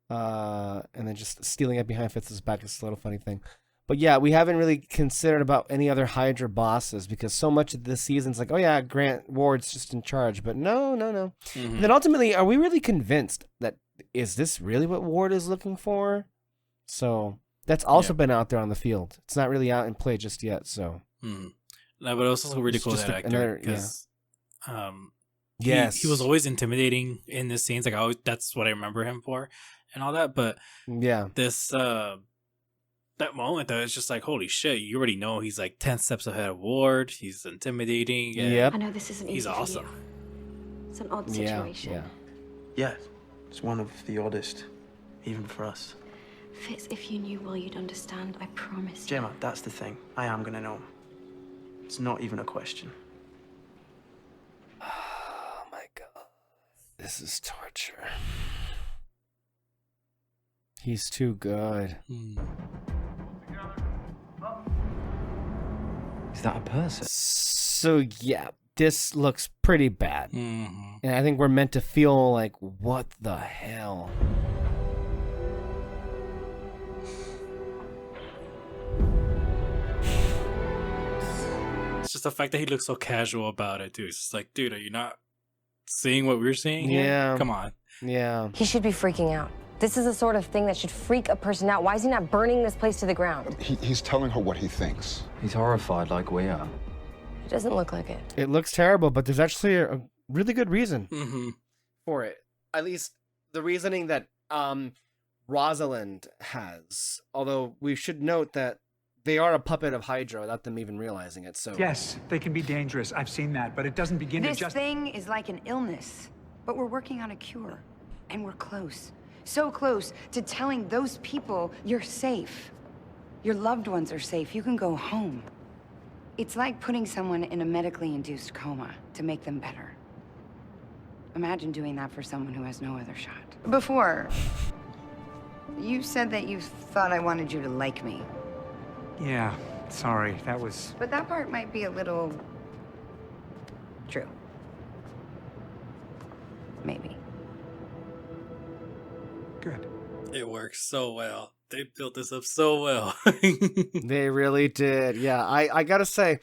and then just stealing it behind Fitz's back is a little funny thing. But yeah, we haven't really considered about any other Hydra bosses because so much of this season's like, oh yeah, Grant Ward's just in charge. But no. Mm-hmm. And then ultimately, are we really convinced that is this really what Ward is looking for? So that's also been out there on the field. It's not really out in play just yet. So No, but it was also really It's cool just that like actor another- because Yes. he was always intimidating in the scenes. Like that's what I remember him for and all that. But yeah, this that moment though, it's just like, holy shit, you already know he's like 10 steps ahead of Ward. He's intimidating. Yep. I know this isn't He's easy for awesome. you. It's an odd Yeah, situation. yeah. Yeah, it's one of the oddest, even for us. Fitz, if you knew well, you'd understand. I promise you. Gemma, that's the thing. I am gonna know. It's not even a question. Oh my god. This is torture. He's too good. Is that a person? So yeah, this looks pretty bad. And I think we're meant to feel like, what the hell? It's just the fact that he looks so casual about it too. It's just like, dude, are you not seeing what we're seeing here? Yeah. Come on. Yeah. He should be freaking out. This is the sort of thing that should freak a person out. Why is he not burning this place to the ground? He's telling her what he thinks. He's horrified like we are. It doesn't look like it. It looks terrible, but there's actually a really good reason for it. At least the reasoning that Rosalind has. Although we should note that they are a puppet of Hydra without them even realizing it. So Yes, they can be dangerous. I've seen that, but it doesn't begin to This just... thing is like an illness, but we're working on a cure. And we're close. So close to telling those people you're safe. Your loved ones are safe. You can go home. It's like putting someone in a medically induced coma to make them better. Imagine doing that for someone who has no other shot. Before, you said that you thought I wanted you to like me. Yeah, sorry, that was... But that part might be a little... true. Maybe. Good. It works so well. They built this up so well. They really did. Yeah, I gotta say,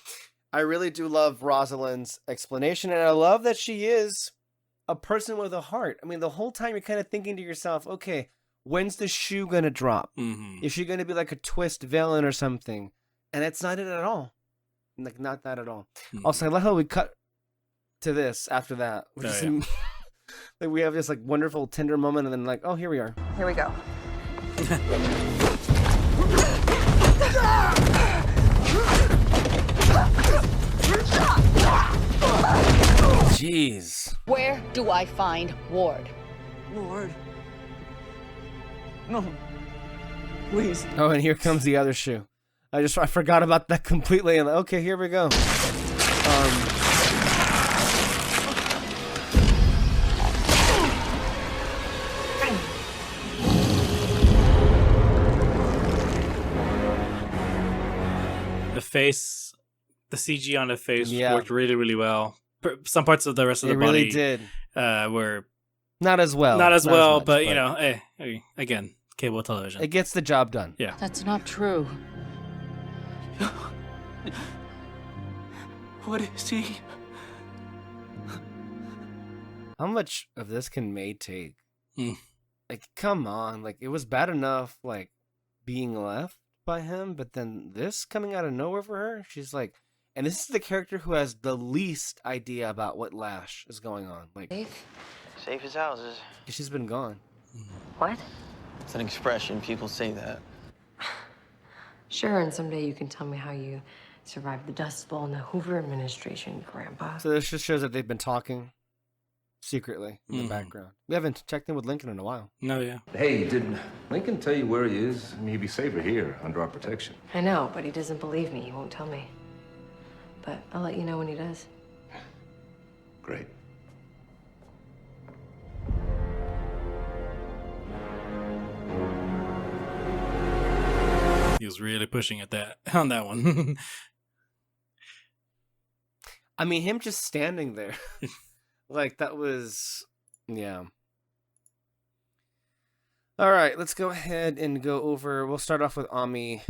I really do love Rosalind's explanation, and I love that she is a person with a heart. I mean, the whole time you're kind of thinking to yourself, okay, when's the shoe gonna drop? Is she gonna be like a twist villain or something? And it's not it at all. Like, not that at all. Also, I love how we cut to this after that. Which is like, we have this like wonderful tender moment, and then like, oh, here we are. Here we go. Jeez. Where do I find Ward? Ward. No. Please. Oh, and here comes the other shoe. I forgot about that completely. And okay, here we go. The face, the CG on the face worked really, really well. Some parts of the rest of the It body really did. Were not as well. Not as well, much, but you know, hey, again, cable television. It gets the job done. Yeah. That's not true. What is he? How much of this can May take? Like, come on. Like, it was bad enough, like, being left by him, but then this coming out of nowhere for her, she's like, and this is the character who has the least idea about what Lash is going on. Like, Safe as houses. she's been gone. What? It's an expression. People say that. Sure, and someday you can tell me how you survived the Dust Bowl and the Hoover administration, Grandpa. So this just shows that they've been talking secretly in the background. We haven't checked in with Lincoln in a while. No, yeah. Hey, did Lincoln tell you where he is? I mean, he'd be safer here, under our protection. I know, but he doesn't believe me. He won't tell me. But I'll let you know when he does. Great. He was really pushing at that on that one. I mean, him just standing there. Like, that was... Yeah. All right, let's go ahead and go over... We'll start off with Ami.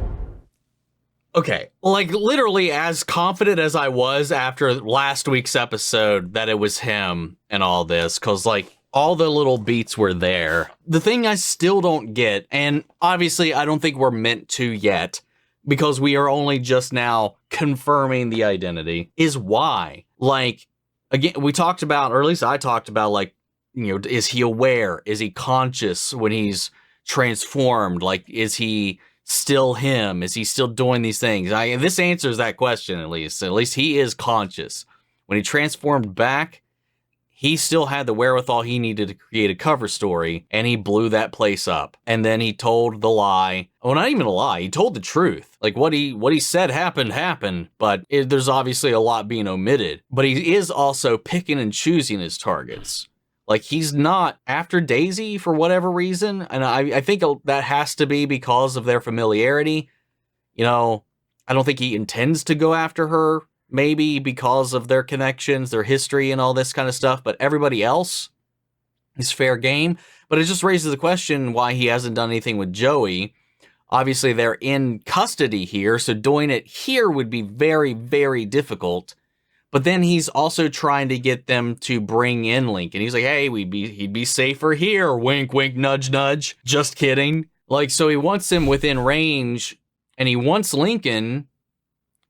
Okay, like, literally as confident as I was after last week's episode that it was him and all this, because, like, all the little beats were there. The thing I still don't get, and obviously I don't think we're meant to yet, because we are only just now confirming the identity, is why. Like, again, we talked about, or at least I talked about, like, you know, is he aware? Is he conscious when he's transformed? Like, is he still him? Is he still doing these things? This answers that question, at least. At least he is conscious. When he transformed back, he still had the wherewithal he needed to create a cover story, and he blew that place up. And then he told the lie. Oh, not even a lie. He told the truth. Like, what he said happened, but there's obviously a lot being omitted. But he is also picking and choosing his targets. Like, he's not after Daisy for whatever reason, and I think that has to be because of their familiarity. You know, I don't think he intends to go after her, maybe because of their connections, their history, and all this kind of stuff, but everybody else is fair game. But it just raises the question why he hasn't done anything with Joey. Obviously, they're in custody here, so doing it here would be very, very difficult. But then he's also trying to get them to bring in Lincoln. He's like, hey, he'd be safer here. Wink, wink, nudge, nudge. Just kidding. Like, so he wants him within range, and he wants Lincoln.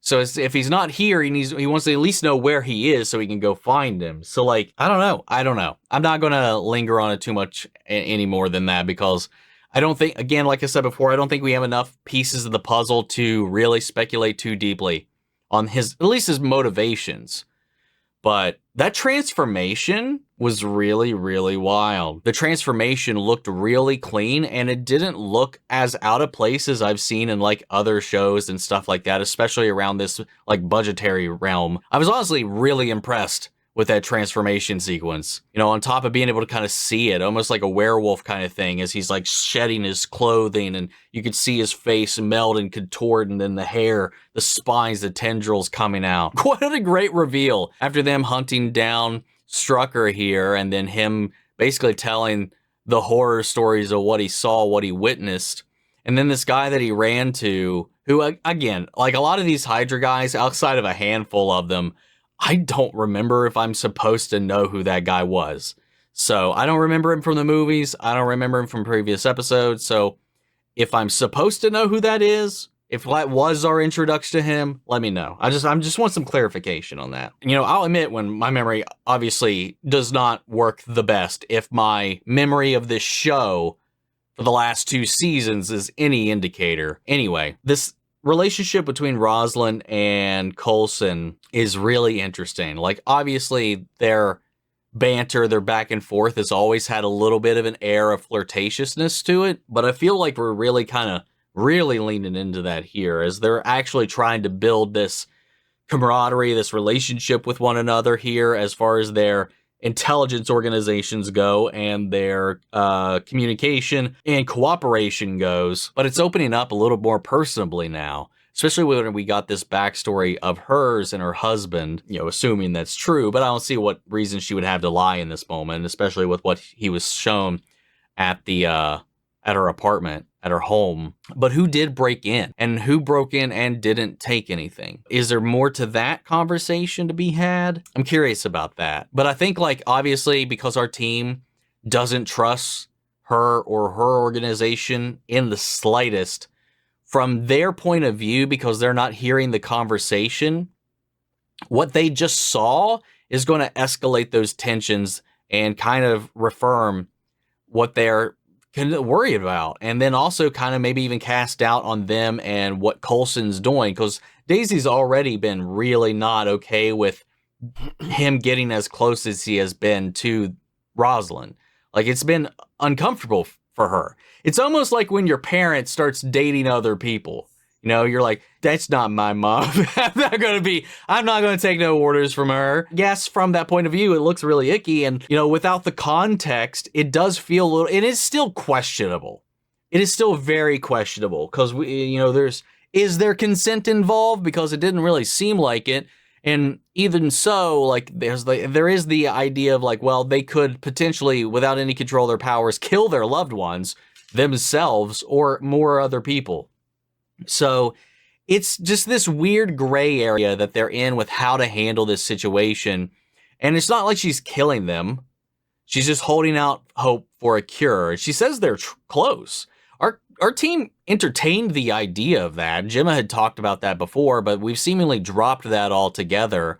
So if he's not here, he wants to at least know where he is so he can go find him. So, like, I don't know. I'm not going to linger on it too much any more than that, because I don't think, again, like I said before, I don't think we have enough pieces of the puzzle to really speculate too deeply on at least his motivations. But that transformation was really, really wild. The transformation looked really clean, and it didn't look as out of place as I've seen in like other shows and stuff like that, especially around this like budgetary realm. I was honestly really impressed with that transformation sequence. You know, on top of being able to kind of see it, almost like a werewolf kind of thing, as he's like shedding his clothing, and you could see his face meld and contort, and then the hair, the spines, the tendrils coming out. What a great reveal after them hunting down Strucker here, and then him basically telling the horror stories of what he saw, what he witnessed. And then this guy that he ran to, who, again, like a lot of these Hydra guys, outside of a handful of them, I don't remember if I'm supposed to know who that guy was. So I don't remember him from the movies. I don't remember him from previous episodes. So if I'm supposed to know who that is, if that was our introduction to him, let me know. I just want some clarification on that. You know, I'll admit when my memory obviously does not work the best. If my memory of this show for the last 2 seasons is any indicator. Anyway, this relationship between Rosalind and Coulson is really interesting. Like, obviously, their banter, their back and forth has always had a little bit of an air of flirtatiousness to it, but I feel like we're really leaning into that here, as they're actually trying to build this camaraderie, this relationship with one another here, as far as their intelligence organizations go and their communication and cooperation goes. But it's opening up a little more personably now, especially when we got this backstory of hers and her husband, you know, assuming that's true. But I don't see what reason she would have to lie in this moment, especially with what he was shown at the at her apartment, at her home. But who did break in, and who broke in and didn't take anything? Is there more to that conversation to be had? I'm curious about that. But I think, like, obviously, because our team doesn't trust her or her organization in the slightest, from their point of view, because they're not hearing the conversation, what they just saw is going to escalate those tensions and kind of reaffirm what they're worried about, and then also kind of maybe even cast doubt on them and what Coulson's doing, because Daisy's already been really not okay with him getting as close as he has been to Rosalind. Like, it's been uncomfortable for her. It's almost like when your parent starts dating other people. You know, you're like, that's not my mom. I'm not going to take no orders from her. Yes, from that point of view, it looks really icky. And, you know, without the context, it does feel a little, it is still questionable. It is still very questionable because, you know, is there consent involved? Because it didn't really seem like it. And even so, like, there is the idea of, like, well, they could potentially, without any control of their powers, kill their loved ones themselves or more other people. So it's just this weird gray area that they're in with how to handle this situation. And it's not like she's killing them. She's just holding out hope for a cure. She says they're close. Our team entertained the idea of that. Gemma had talked about that before, but we've seemingly dropped that altogether.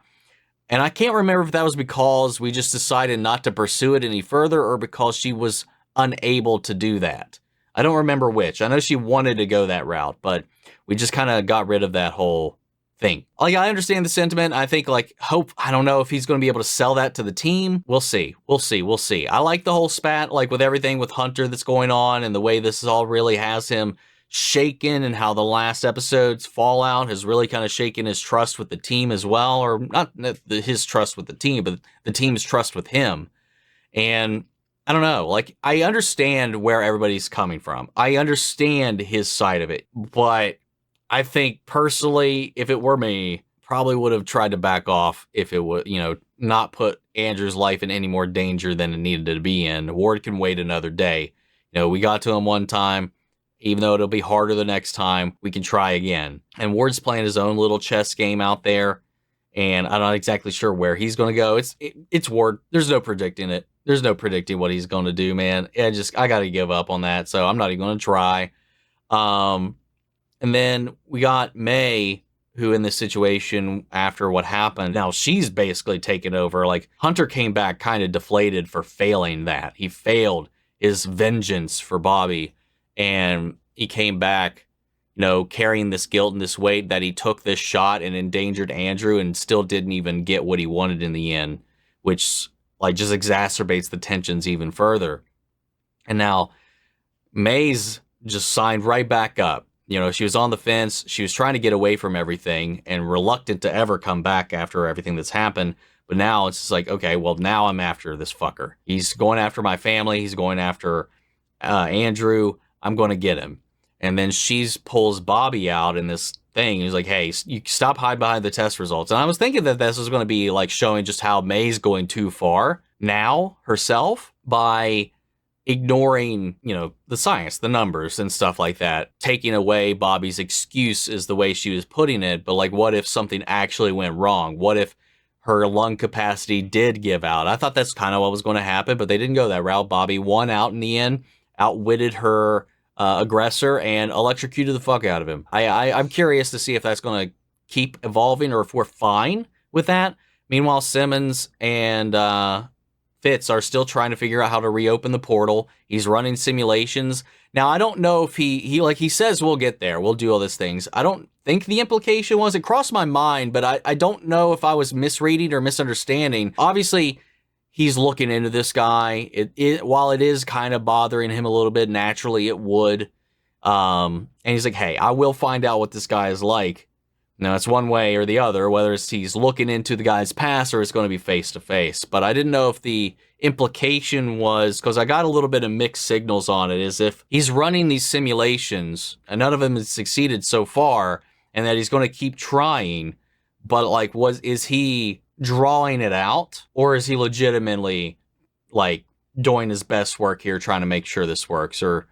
And I can't remember if that was because we just decided not to pursue it any further or because she was unable to do that. I don't remember which. I know she wanted to go that route, but we just kind of got rid of that whole thing. Like, I understand the sentiment. I think, like, Hope, I don't know if he's going to be able to sell that to the team. We'll see. We'll see. We'll see. I like the whole spat, like, with everything with Hunter that's going on and the way this all really has him shaken, and how the last episode's fallout has really kind of shaken his trust with the team as well, or not his trust with the team, but the team's trust with him. And I don't know, like, I understand where everybody's coming from. I understand his side of it, but I think personally, if it were me, probably would have tried to back off if it would, not put Andrew's life in any more danger than it needed to be in. Ward can wait another day. We got to him one time. Even though it'll be harder the next time, we can try again. And Ward's playing his own little chess game out there, and I'm not exactly sure where he's going to go. It's Ward. There's no predicting it. There's no predicting what he's going to do, man. I got to give up on that, so I'm not even going to try. And then we got May, who in this situation after what happened, now she's basically taken over. Like, Hunter came back kind of deflated for failing that. He failed his vengeance for Bobby. And he came back, carrying this guilt and this weight that he took this shot and endangered Andrew and still didn't even get what he wanted in the end, which, like, just exacerbates the tensions even further. And now May's just signed right back up. She was on the fence. She was trying to get away from everything and reluctant to ever come back after everything that's happened. But now it's just like, okay, well, now I'm after this fucker. He's going after my family. He's going after Andrew. I'm going to get him. And then she pulls Bobby out in this thing. He's like, hey, you stop hiding behind the test results. And I was thinking that this was going to be like showing just how May's going too far now herself by ignoring, the science, the numbers and stuff like that. Taking away Bobby's excuse is the way she was putting it. But, like, what if something actually went wrong? What if her lung capacity did give out? I thought that's kind of what was going to happen, but they didn't go that route. Bobby won out in the end, outwitted her aggressor, and electrocuted the fuck out of him. I'm curious to see if that's going to keep evolving or if we're fine with that. Meanwhile, Simmons and Fitz are still trying to figure out how to reopen the portal. He's running simulations. Now, I don't know if he says we'll get there, we'll do all these things. I don't think the implication was, it crossed my mind, but I don't know if I was misreading or misunderstanding. Obviously, he's looking into this guy. While it is kind of bothering him a little bit, naturally it would. And he's like, hey, I will find out what this guy is like. Now, it's one way or the other, whether he's looking into the guy's past or it's going to be face to face. But I didn't know if the implication was, because I got a little bit of mixed signals on it, is if he's running these simulations and none of them has succeeded so far, and that he's going to keep trying. But, like, is he drawing it out, or is he legitimately, like, doing his best work here, trying to make sure this works? Or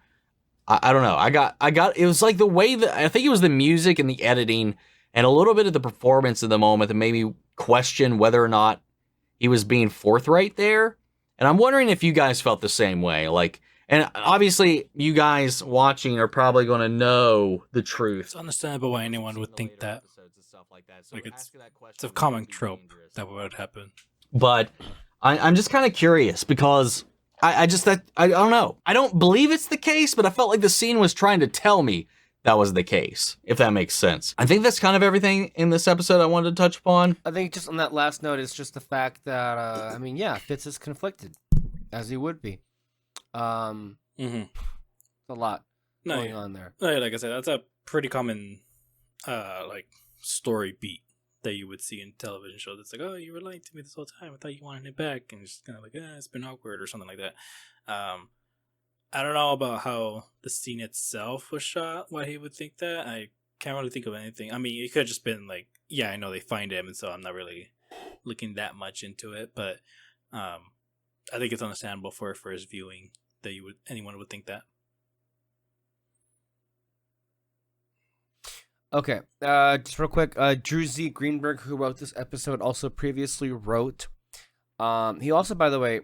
I don't know. I got it was like the way that, I think it was the music and the editing and a little bit of the performance in the moment that made me question whether or not he was being forthright there. And I'm wondering if you guys felt the same way. Like, and obviously you guys watching are probably going to know the truth. It's understandable why anyone would think that. Like, it's a common trope that would happen. But I'm just kind of curious because I don't know. I don't believe it's the case, but I felt like the scene was trying to tell me that was the case, if that makes sense. I think that's kind of everything in this episode I wanted to touch upon. I think just on that last note, it's just the fact that, Fitz is conflicted, as he would be. A lot going on there. No, like I said, that's a pretty common, story beat that you would see in television shows. It's like, oh, you were lying to me this whole time. I thought you wanted it back. And it's kind of like, it's been awkward or something like that. I don't know about how the scene itself was shot, why he would think that. I can't really think of anything. I mean, it could have just been like, yeah, I know they find him, and so I'm not really looking that much into it. But I think it's understandable for his viewing that anyone would think that. Okay, just real quick, Drew Z. Greenberg, who wrote this episode, also previously wrote. He also, by the way,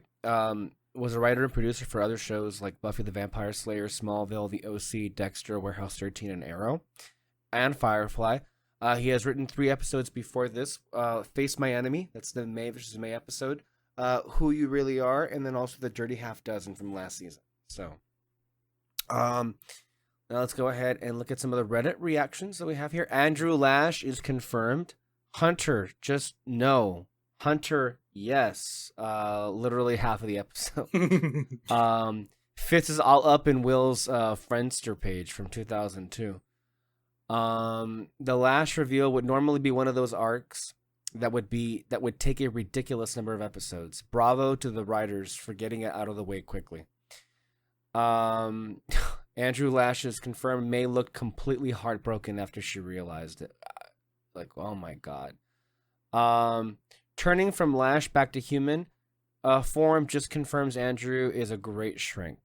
was a writer and producer for other shows like Buffy the Vampire Slayer, Smallville, The OC, Dexter, Warehouse 13, and Arrow, and Firefly. He has written 3 episodes before this: Face My Enemy, that's the May vs. May episode, Who You Really Are, and then also the Dirty Half Dozen from last season. So, Now let's go ahead and look at some of the Reddit reactions that we have here. Andrew Lash is confirmed. Hunter, just no. Hunter, yes. Literally half of the episode. Fitz is all up in Will's Friendster page from 2002. The Lash reveal would normally be one of those arcs that would take a ridiculous number of episodes. Bravo to the writers for getting it out of the way quickly. Andrew Lash is confirmed. May looked completely heartbroken after she realized it. Like, oh my god. Turning from Lash back to human, Forum just confirms Andrew is a great shrink.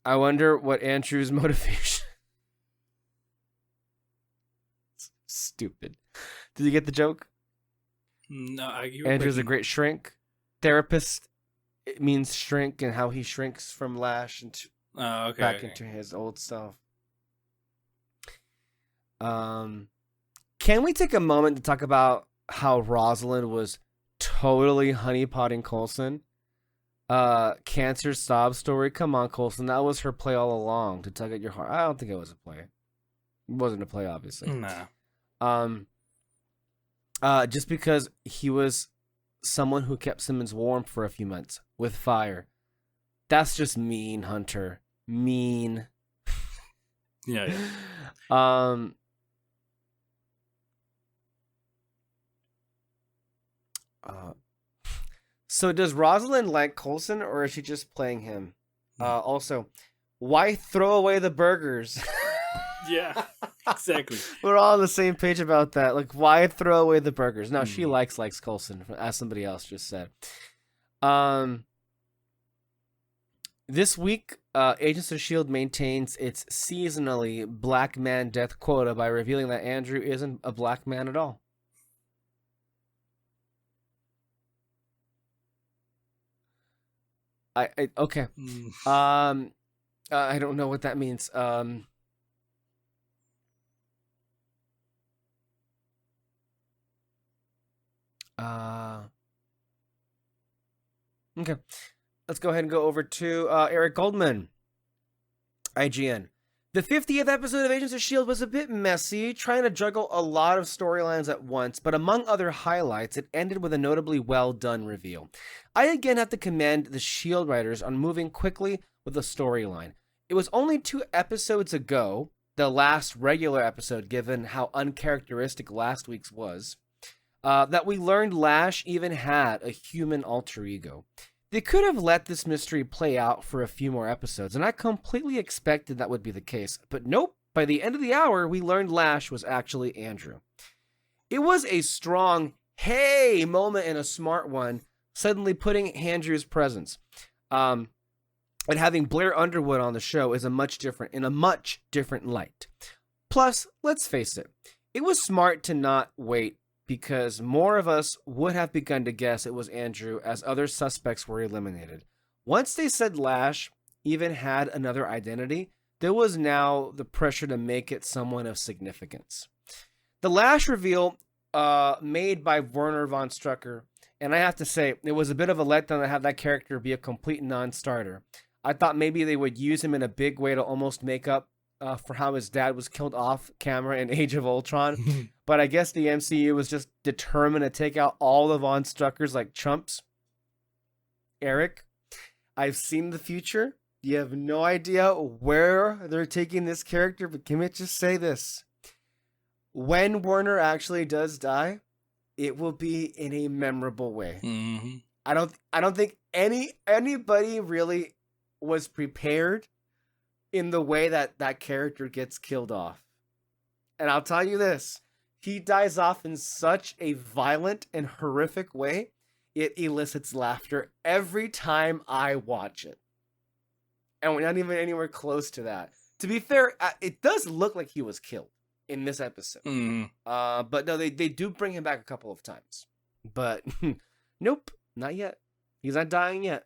I wonder what Andrew's motivation. Stupid. Did you get the joke? No, Andrew's a great shrink. Therapist, it means shrink and how he shrinks from Lash into into his old self. Can we take a moment to talk about how Rosalind was totally honeypotting Coulson? Cancer sob story. Come on, Coulson. That was her play all along, to tug at your heart. I don't think it was a play. It wasn't a play, obviously. Nah. Just because he was someone who kept Simmons warm for a few months with fire. That's just mean, Hunter. Mean. Yeah. So does Rosalind like Coulson, or is she just playing him? Also, why throw away the burgers? Yeah, exactly. We're all on the same page about that. Like, why throw away the burgers? No, she likes Coulson, as somebody else just said. This week, Agents of S.H.I.E.L.D. maintains its seasonally black man death quota by revealing that Andrew isn't a black man at all. Okay. I don't know what that means. Okay. Let's go ahead and go over to Eric Goldman, IGN. The 50th episode of Agents of S.H.I.E.L.D. was a bit messy, trying to juggle a lot of storylines at once, but among other highlights, it ended with a notably well-done reveal. I again have to commend the S.H.I.E.L.D. writers on moving quickly with the storyline. It was only 2 episodes ago, the last regular episode given how uncharacteristic last week's was, that we learned Lash even had a human alter ego. They could have let this mystery play out for a few more episodes, and I completely expected that would be the case. But nope, by the end of the hour, we learned Lash was actually Andrew. It was a strong, hey moment and a smart one, suddenly putting Andrew's presence. And having Blair Underwood on the show is in a much different light. Plus, let's face it was smart to not wait, because more of us would have begun to guess it was Andrew as other suspects were eliminated. Once they said Lash even had another identity, there was now the pressure to make it someone of significance. The Lash reveal made by Werner von Strucker, and I have to say, it was a bit of a letdown to have that character be a complete non-starter. I thought maybe they would use him in a big way to almost make up for how his dad was killed off camera in Age of Ultron. But I guess the MCU was just determined to take out all the Von Struckers like chumps. Eric, I've seen the future. You have no idea where they're taking this character, but can we just say this? When Werner actually does die, it will be in a memorable way. Mm-hmm. I don't think anybody really was prepared in the way that character gets killed off. And I'll tell you this, he dies off in such a violent and horrific way, it elicits laughter every time I watch it. And we're not even anywhere close to that. To be fair, it does look like he was killed in this episode. Mm-hmm. But no, they do bring him back a couple of times. But nope, not yet. He's not dying yet.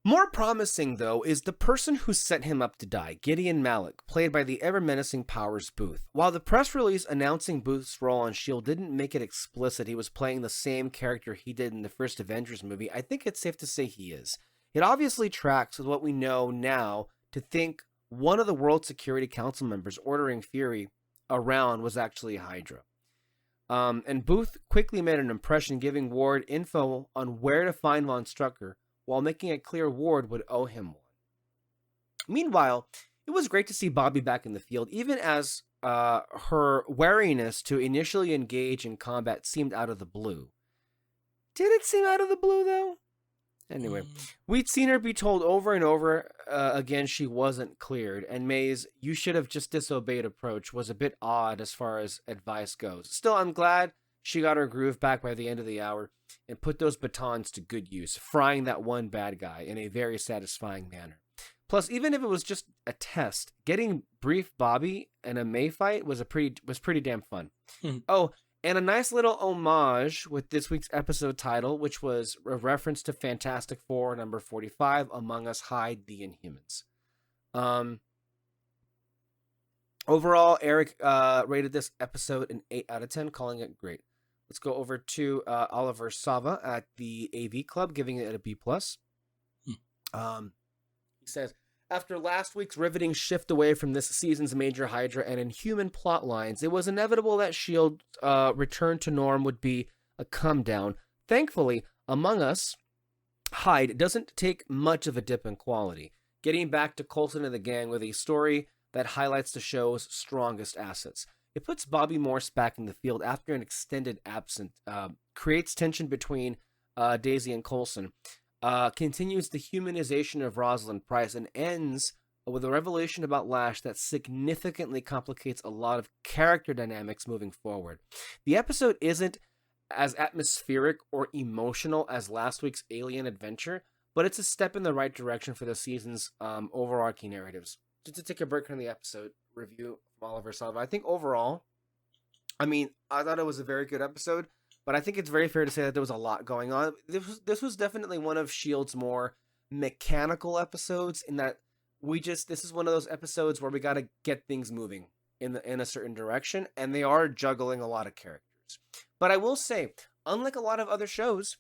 More promising, though, is the person who set him up to die, Gideon Malik, played by the ever-menacing Powers Booth. While the press release announcing Booth's role on S.H.I.E.L.D. didn't make it explicit he was playing the same character he did in the first Avengers movie, I think it's safe to say he is. It obviously tracks with what we know now to think one of the World Security Council members ordering Fury around was actually Hydra. And Booth quickly made an impression, giving Ward info on where to find Von Strucker, while making it clear Ward would owe him one. Meanwhile, it was great to see Bobby back in the field, even as her wariness to initially engage in combat seemed out of the blue. Did it seem out of the blue, though? Anyway, we'd seen her be told over and over again she wasn't cleared, and May's "you should have just disobeyed" approach was a bit odd as far as advice goes. Still, I'm glad she got her groove back by the end of the hour and put those batons to good use, frying that one bad guy in a very satisfying manner. Plus, even if it was just a test, getting brief Bobby in a May fight was pretty damn fun. Oh, and a nice little homage with this week's episode title, which was a reference to Fantastic Four number 45, Among Us Hide the Inhumans. Overall, Eric rated this episode an 8 out of 10, calling it great. Let's go over to Oliver Sava at the AV Club, giving it a B+. He says, after last week's riveting shift away from this season's major Hydra and Inhuman plot lines, it was inevitable that S.H.I.E.L.D.'s return to norm would be a come down. Thankfully, Among Us Hide doesn't take much of a dip in quality, getting back to Coulson and the gang with a story that highlights the show's strongest assets. It puts Bobby Morse back in the field after an extended absence, creates tension between Daisy and Coulson, continues the humanization of Rosalind Price, and ends with a revelation about Lash that significantly complicates a lot of character dynamics moving forward. The episode isn't as atmospheric or emotional as last week's Alien Adventure, but it's a step in the right direction for the season's overarching narratives. Just to take a break from the episode review from Oliver Salva, I think overall, I thought it was a very good episode. But I think it's very fair to say that there was a lot going on. This was definitely one of S.H.I.E.L.D.'s more mechanical episodes, in that this is one of those episodes where we got to get things moving in a certain direction, and they are juggling a lot of characters. But I will say, unlike a lot of other shows,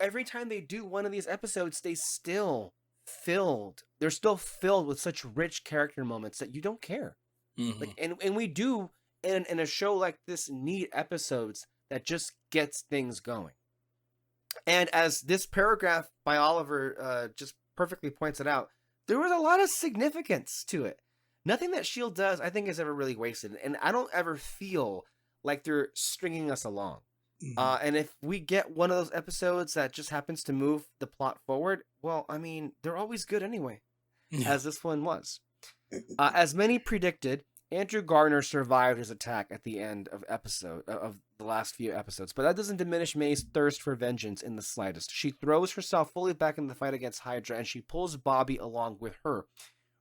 every time they do one of these episodes, they're still filled with such rich character moments that you don't care. Mm-hmm. And we do in a show like this need episodes that just gets things going. And as this paragraph by Oliver just perfectly points it out, there was a lot of significance to it. Nothing that S.H.I.E.L.D. does, I think, is ever really wasted. And I don't ever feel like they're stringing us along. Mm-hmm. And if we get one of those episodes that just happens to move the plot forward, well, they're always good anyway, as this one was. As many predicted, Andrew Garner survived his attack at the end of the last few episodes, but that doesn't diminish May's thirst for vengeance in the slightest. She throws herself fully back in the fight against Hydra, and she pulls Bobby along with her,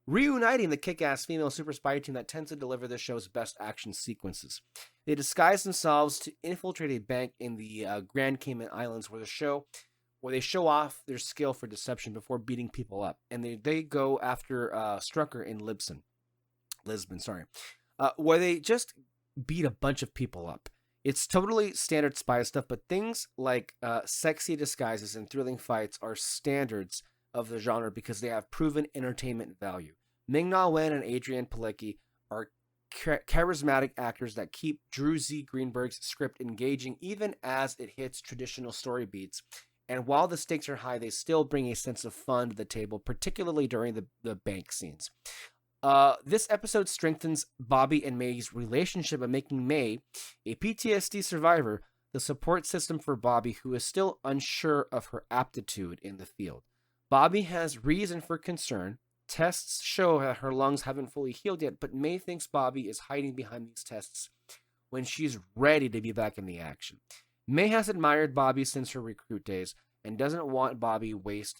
reuniting the kick-ass female super spy team that tends to deliver this show's best action sequences. They disguise themselves to infiltrate a bank in the Grand Cayman Islands, where they show off their skill for deception before beating people up, and they go after Strucker in Lisbon, where they just beat a bunch of people up. It's totally standard spy stuff, but things like sexy disguises and thrilling fights are standards of the genre because they have proven entertainment value. Ming-Na Wen and Adrian Palicki are charismatic actors that keep Drew Z. Greenberg's script engaging even as it hits traditional story beats. And while the stakes are high, they still bring a sense of fun to the table, particularly during the bank scenes. This episode strengthens Bobby and May's relationship by making May, a PTSD survivor, the support system for Bobby, who is still unsure of her aptitude in the field. Bobby has reason for concern. Tests show that her lungs haven't fully healed yet, but May thinks Bobby is hiding behind these tests when she's ready to be back in the action. May has admired Bobby since her recruit days and doesn't want to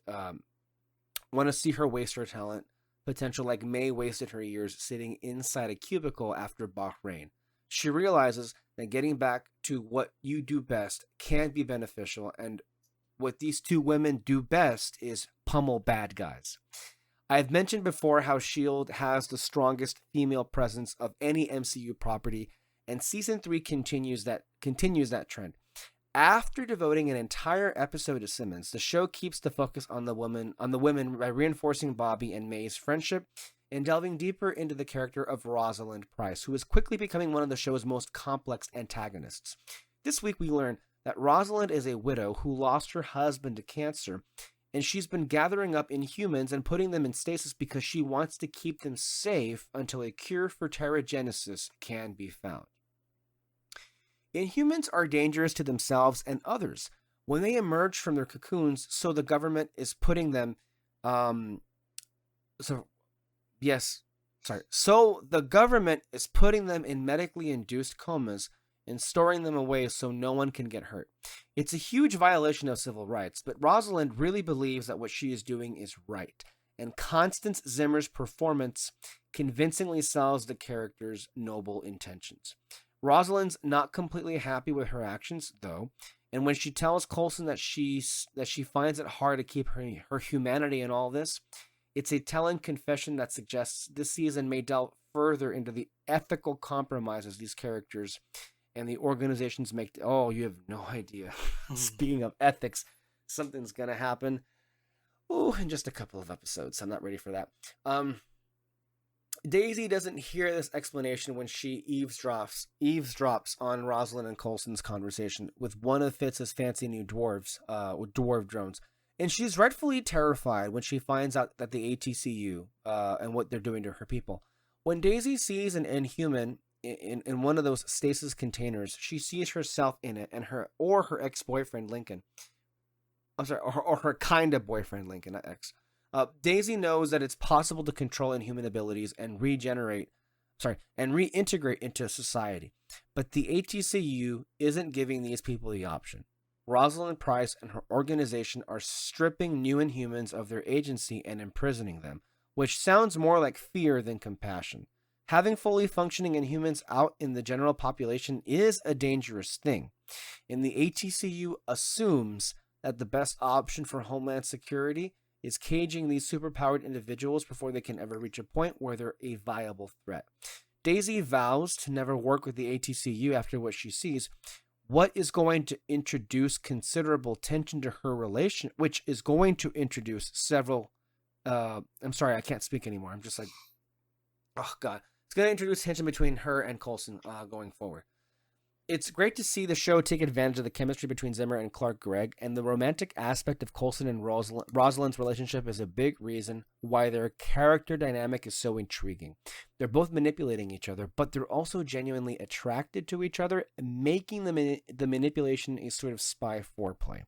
see her waste her talent potential like May wasted her years sitting inside a cubicle after Bahrain. She realizes that getting back to what you do best can be beneficial, and what these two women do best is pummel bad guys. I've mentioned before how S.H.I.E.L.D. has the strongest female presence of any MCU property, and Season 3 continues that trend. After devoting an entire episode to Simmons, the show keeps the focus on the women by reinforcing Bobby and May's friendship and delving deeper into the character of Rosalind Price, who is quickly becoming one of the show's most complex antagonists. This week we learn that Rosalind is a widow who lost her husband to cancer, and she's been gathering up Inhumans and putting them in stasis because she wants to keep them safe until a cure for Terrigenesis can be found. Inhumans are dangerous to themselves and others when they emerge from their cocoons, so the government is putting them So the government is putting them in medically induced comas and storing them away so no one can get hurt. It's a huge violation of civil rights, but Rosalind really believes that what she is doing is right, and Constance Zimmer's performance convincingly sells the character's noble intentions. Rosalind's not completely happy with her actions, though, and when she tells Coulson that she finds it hard to keep her humanity in all this, it's a telling confession that suggests this season may delve further into the ethical compromises these characters and the organizations make. Oh, you have no idea. Speaking of ethics, something's going to happen. Oh, in just a couple of episodes. I'm not ready for that. Daisy doesn't hear this explanation when she eavesdrops on Rosalind and Coulson's conversation with one of Fitz's fancy new dwarves, with dwarf drones. And she's rightfully terrified when she finds out that the ATCU and what they're doing to her people. When Daisy sees an Inhuman in one of those stasis containers, she sees herself in it and her ex-boyfriend Lincoln. I'm sorry, or her kind of boyfriend Lincoln, not ex. Daisy knows that it's possible to control Inhuman abilities and reintegrate into society. But the ATCU isn't giving these people the option. Rosalind Price and her organization are stripping new Inhumans of their agency and imprisoning them, which sounds more like fear than compassion. Having fully functioning Inhumans out in the general population is a dangerous thing, and the ATCU assumes that the best option for Homeland Security is caging these superpowered individuals before they can ever reach a point where they're a viable threat. Daisy vows to never work with the ATCU after what she sees, what is going to introduce considerable tension to her relation, which is going to introduce several, I'm sorry, I can't speak anymore. I'm just like, oh God. It's going to introduce tension between her and Coulson going forward. It's great to see the show take advantage of the chemistry between Zimmer and Clark Gregg, and the romantic aspect of Coulson and Rosalind's relationship is a big reason why their character dynamic is so intriguing. They're both manipulating each other, but they're also genuinely attracted to each other, making the manipulation a sort of spy foreplay.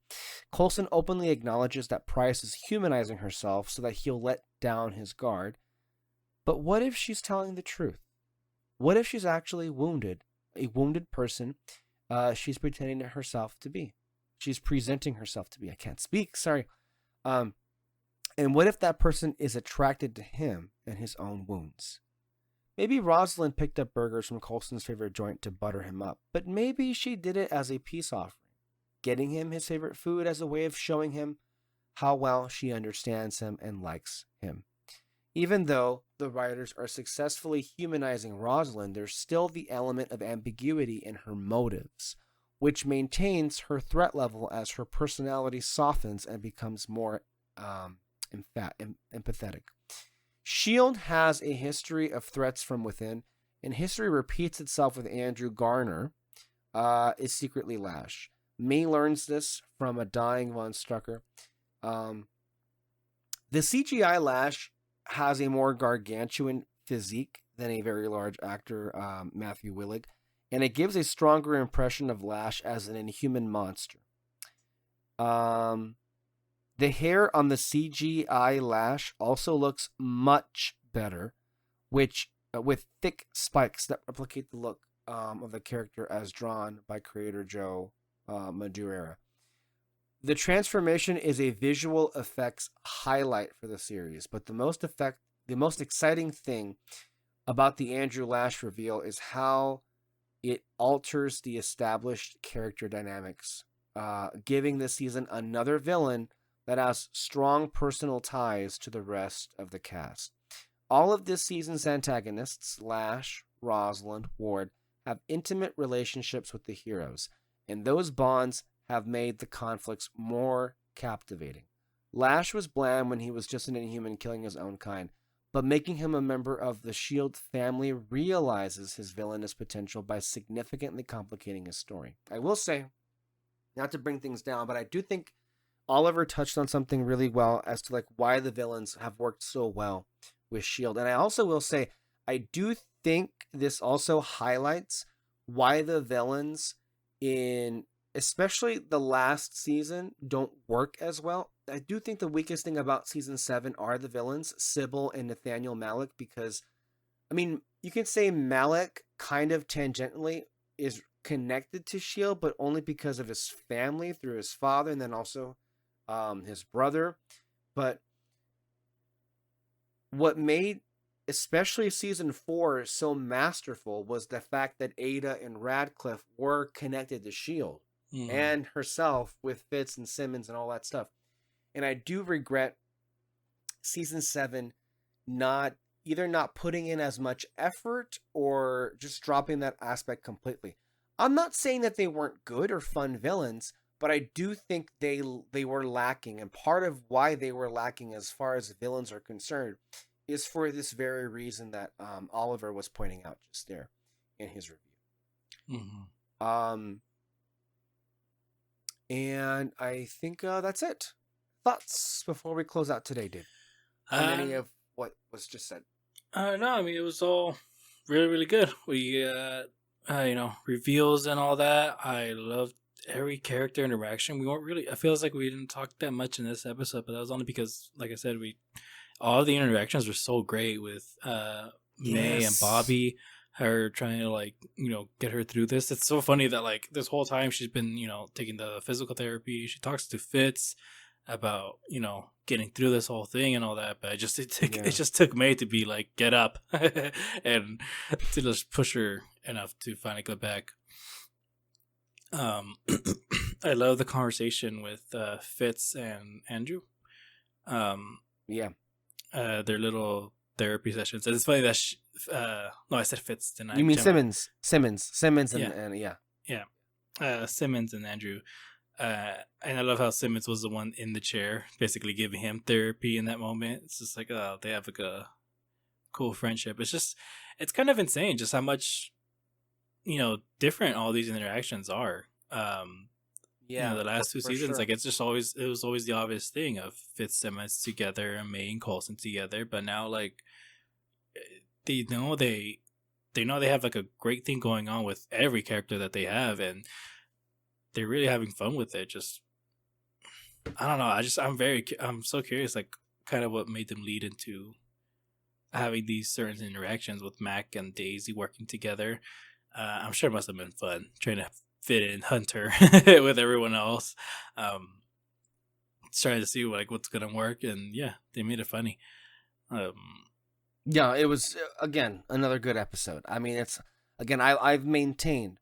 Coulson openly acknowledges that Price is humanizing herself so that he'll let down his guard. But what if she's telling the truth? What if she's actually wounded? A wounded person she's pretending to herself to be. She's presenting herself to be. I can't speak, sorry. And what if that person is attracted to him and his own wounds? Maybe Rosalind picked up burgers from Coulson's favorite joint to butter him up, but maybe she did it as a peace offering, getting him his favorite food as a way of showing him how well she understands him and likes him. Even though the writers are successfully humanizing Rosalind, there's still the element of ambiguity in her motives, which maintains her threat level as her personality softens and becomes more empathetic. S.H.I.E.L.D. has a history of threats from within, and history repeats itself with Andrew Garner is secretly Lash. May learns this from a dying Von Strucker. The CGI Lash has a more gargantuan physique than a very large actor, Matthew Willig, and it gives a stronger impression of Lash as an inhuman monster. The hair on the CGI Lash also looks much better, which with thick spikes that replicate the look of the character as drawn by creator Joe Madureira. The transformation is a visual effects highlight for the series, but the most exciting thing about the Andrew Lash reveal is how it alters the established character dynamics, giving this season another villain that has strong personal ties to the rest of the cast. All of this season's antagonists, Lash, Rosalind, Ward, have intimate relationships with the heroes, and those bonds have made the conflicts more captivating. Lash was bland when he was just an inhuman killing his own kind, but making him a member of the S.H.I.E.L.D. family realizes his villainous potential by significantly complicating his story. I will say, not to bring things down, but I do think Oliver touched on something really well as to like why the villains have worked so well with S.H.I.E.L.D. And I also will say, I do think this also highlights why the villains in especially the last season don't work as well. I do think the weakest thing about season 7 are the villains, Sybil and Nathaniel Malik, because I mean, you can say Malik kind of tangentially is connected to S.H.I.E.L.D., but only because of his family through his father and then also his brother. But what made especially season 4 so masterful was the fact that Ada and Radcliffe were connected to S.H.I.E.L.D. And herself with Fitz and Simmons and all that stuff. And I do regret season 7 not putting in as much effort or just dropping that aspect completely. I'm not saying that they weren't good or fun villains, but I do think they were lacking. And part of why they were lacking as far as villains are concerned is for this very reason that Oliver was pointing out just there in his review. And I think that's it. Thoughts before we close out today, Dave? On any of what was just said? No, I mean, it was all really, really good. We, reveals and all that. I loved every character interaction. We weren't really, I feels like we didn't talk that much in this episode, but that was only because, like I said, all the interactions were so great with May and Bobby, her trying to get her through this. It's so funny that this whole time she's been, taking the physical therapy. She talks to Fitz about, getting through this whole thing and all that, but it just took May to be like, get up and to just push her enough to finally go back. I love the conversation with Fitz and Andrew. Their little therapy sessions. And it's funny that no, I said Fitz, didn't I? You mean Gemma. Simmons and Simmons and Andrew. And I love how Simmons was the one in the chair, basically giving him therapy in that moment. It's just like, they have a cool friendship. It's kind of insane just how much, different all these interactions are. The last two seasons, sure. it was always the obvious thing of Fitz, Simmons together and May and Coulson together. But now, they know they have a great thing going on with every character that they have, and they're really having fun with it. Just, I don't know. I'm so curious, kind of what made them lead into having these certain interactions with Mac and Daisy working together. I'm sure it must have been fun trying to fit in Hunter with everyone else. Trying to see what's gonna work, and they made it funny. It was again another good episode. I mean, I've maintained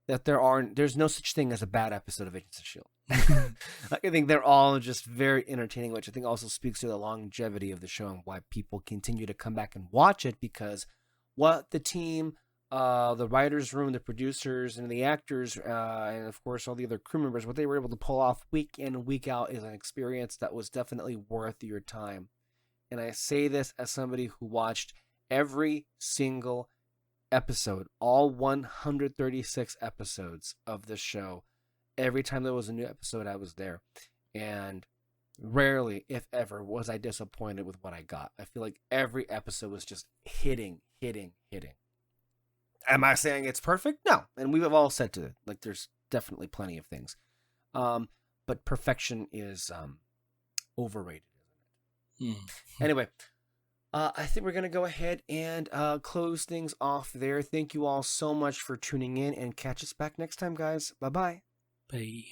that there's no such thing as a bad episode of Agents of S.H.I.E.L.D. I think they're all just very entertaining, which I think also speaks to the longevity of the show and why people continue to come back and watch it, because what the team, the writers' room, the producers, and the actors, and of course all the other crew members, what they were able to pull off week in and week out is an experience that was definitely worth your time. And I say this as somebody who watched every single episode, all 136 episodes of the show. Every time there was a new episode, I was there. And rarely, if ever, was I disappointed with what I got. I feel like every episode was just hitting. Am I saying it's perfect? No. And we've all said to it, there's definitely plenty of things. But perfection is overrated, isn't it? Anyway, I think we're going to go ahead and close things off there. Thank you all so much for tuning in, and catch us back next time, guys. Bye-bye. Bye.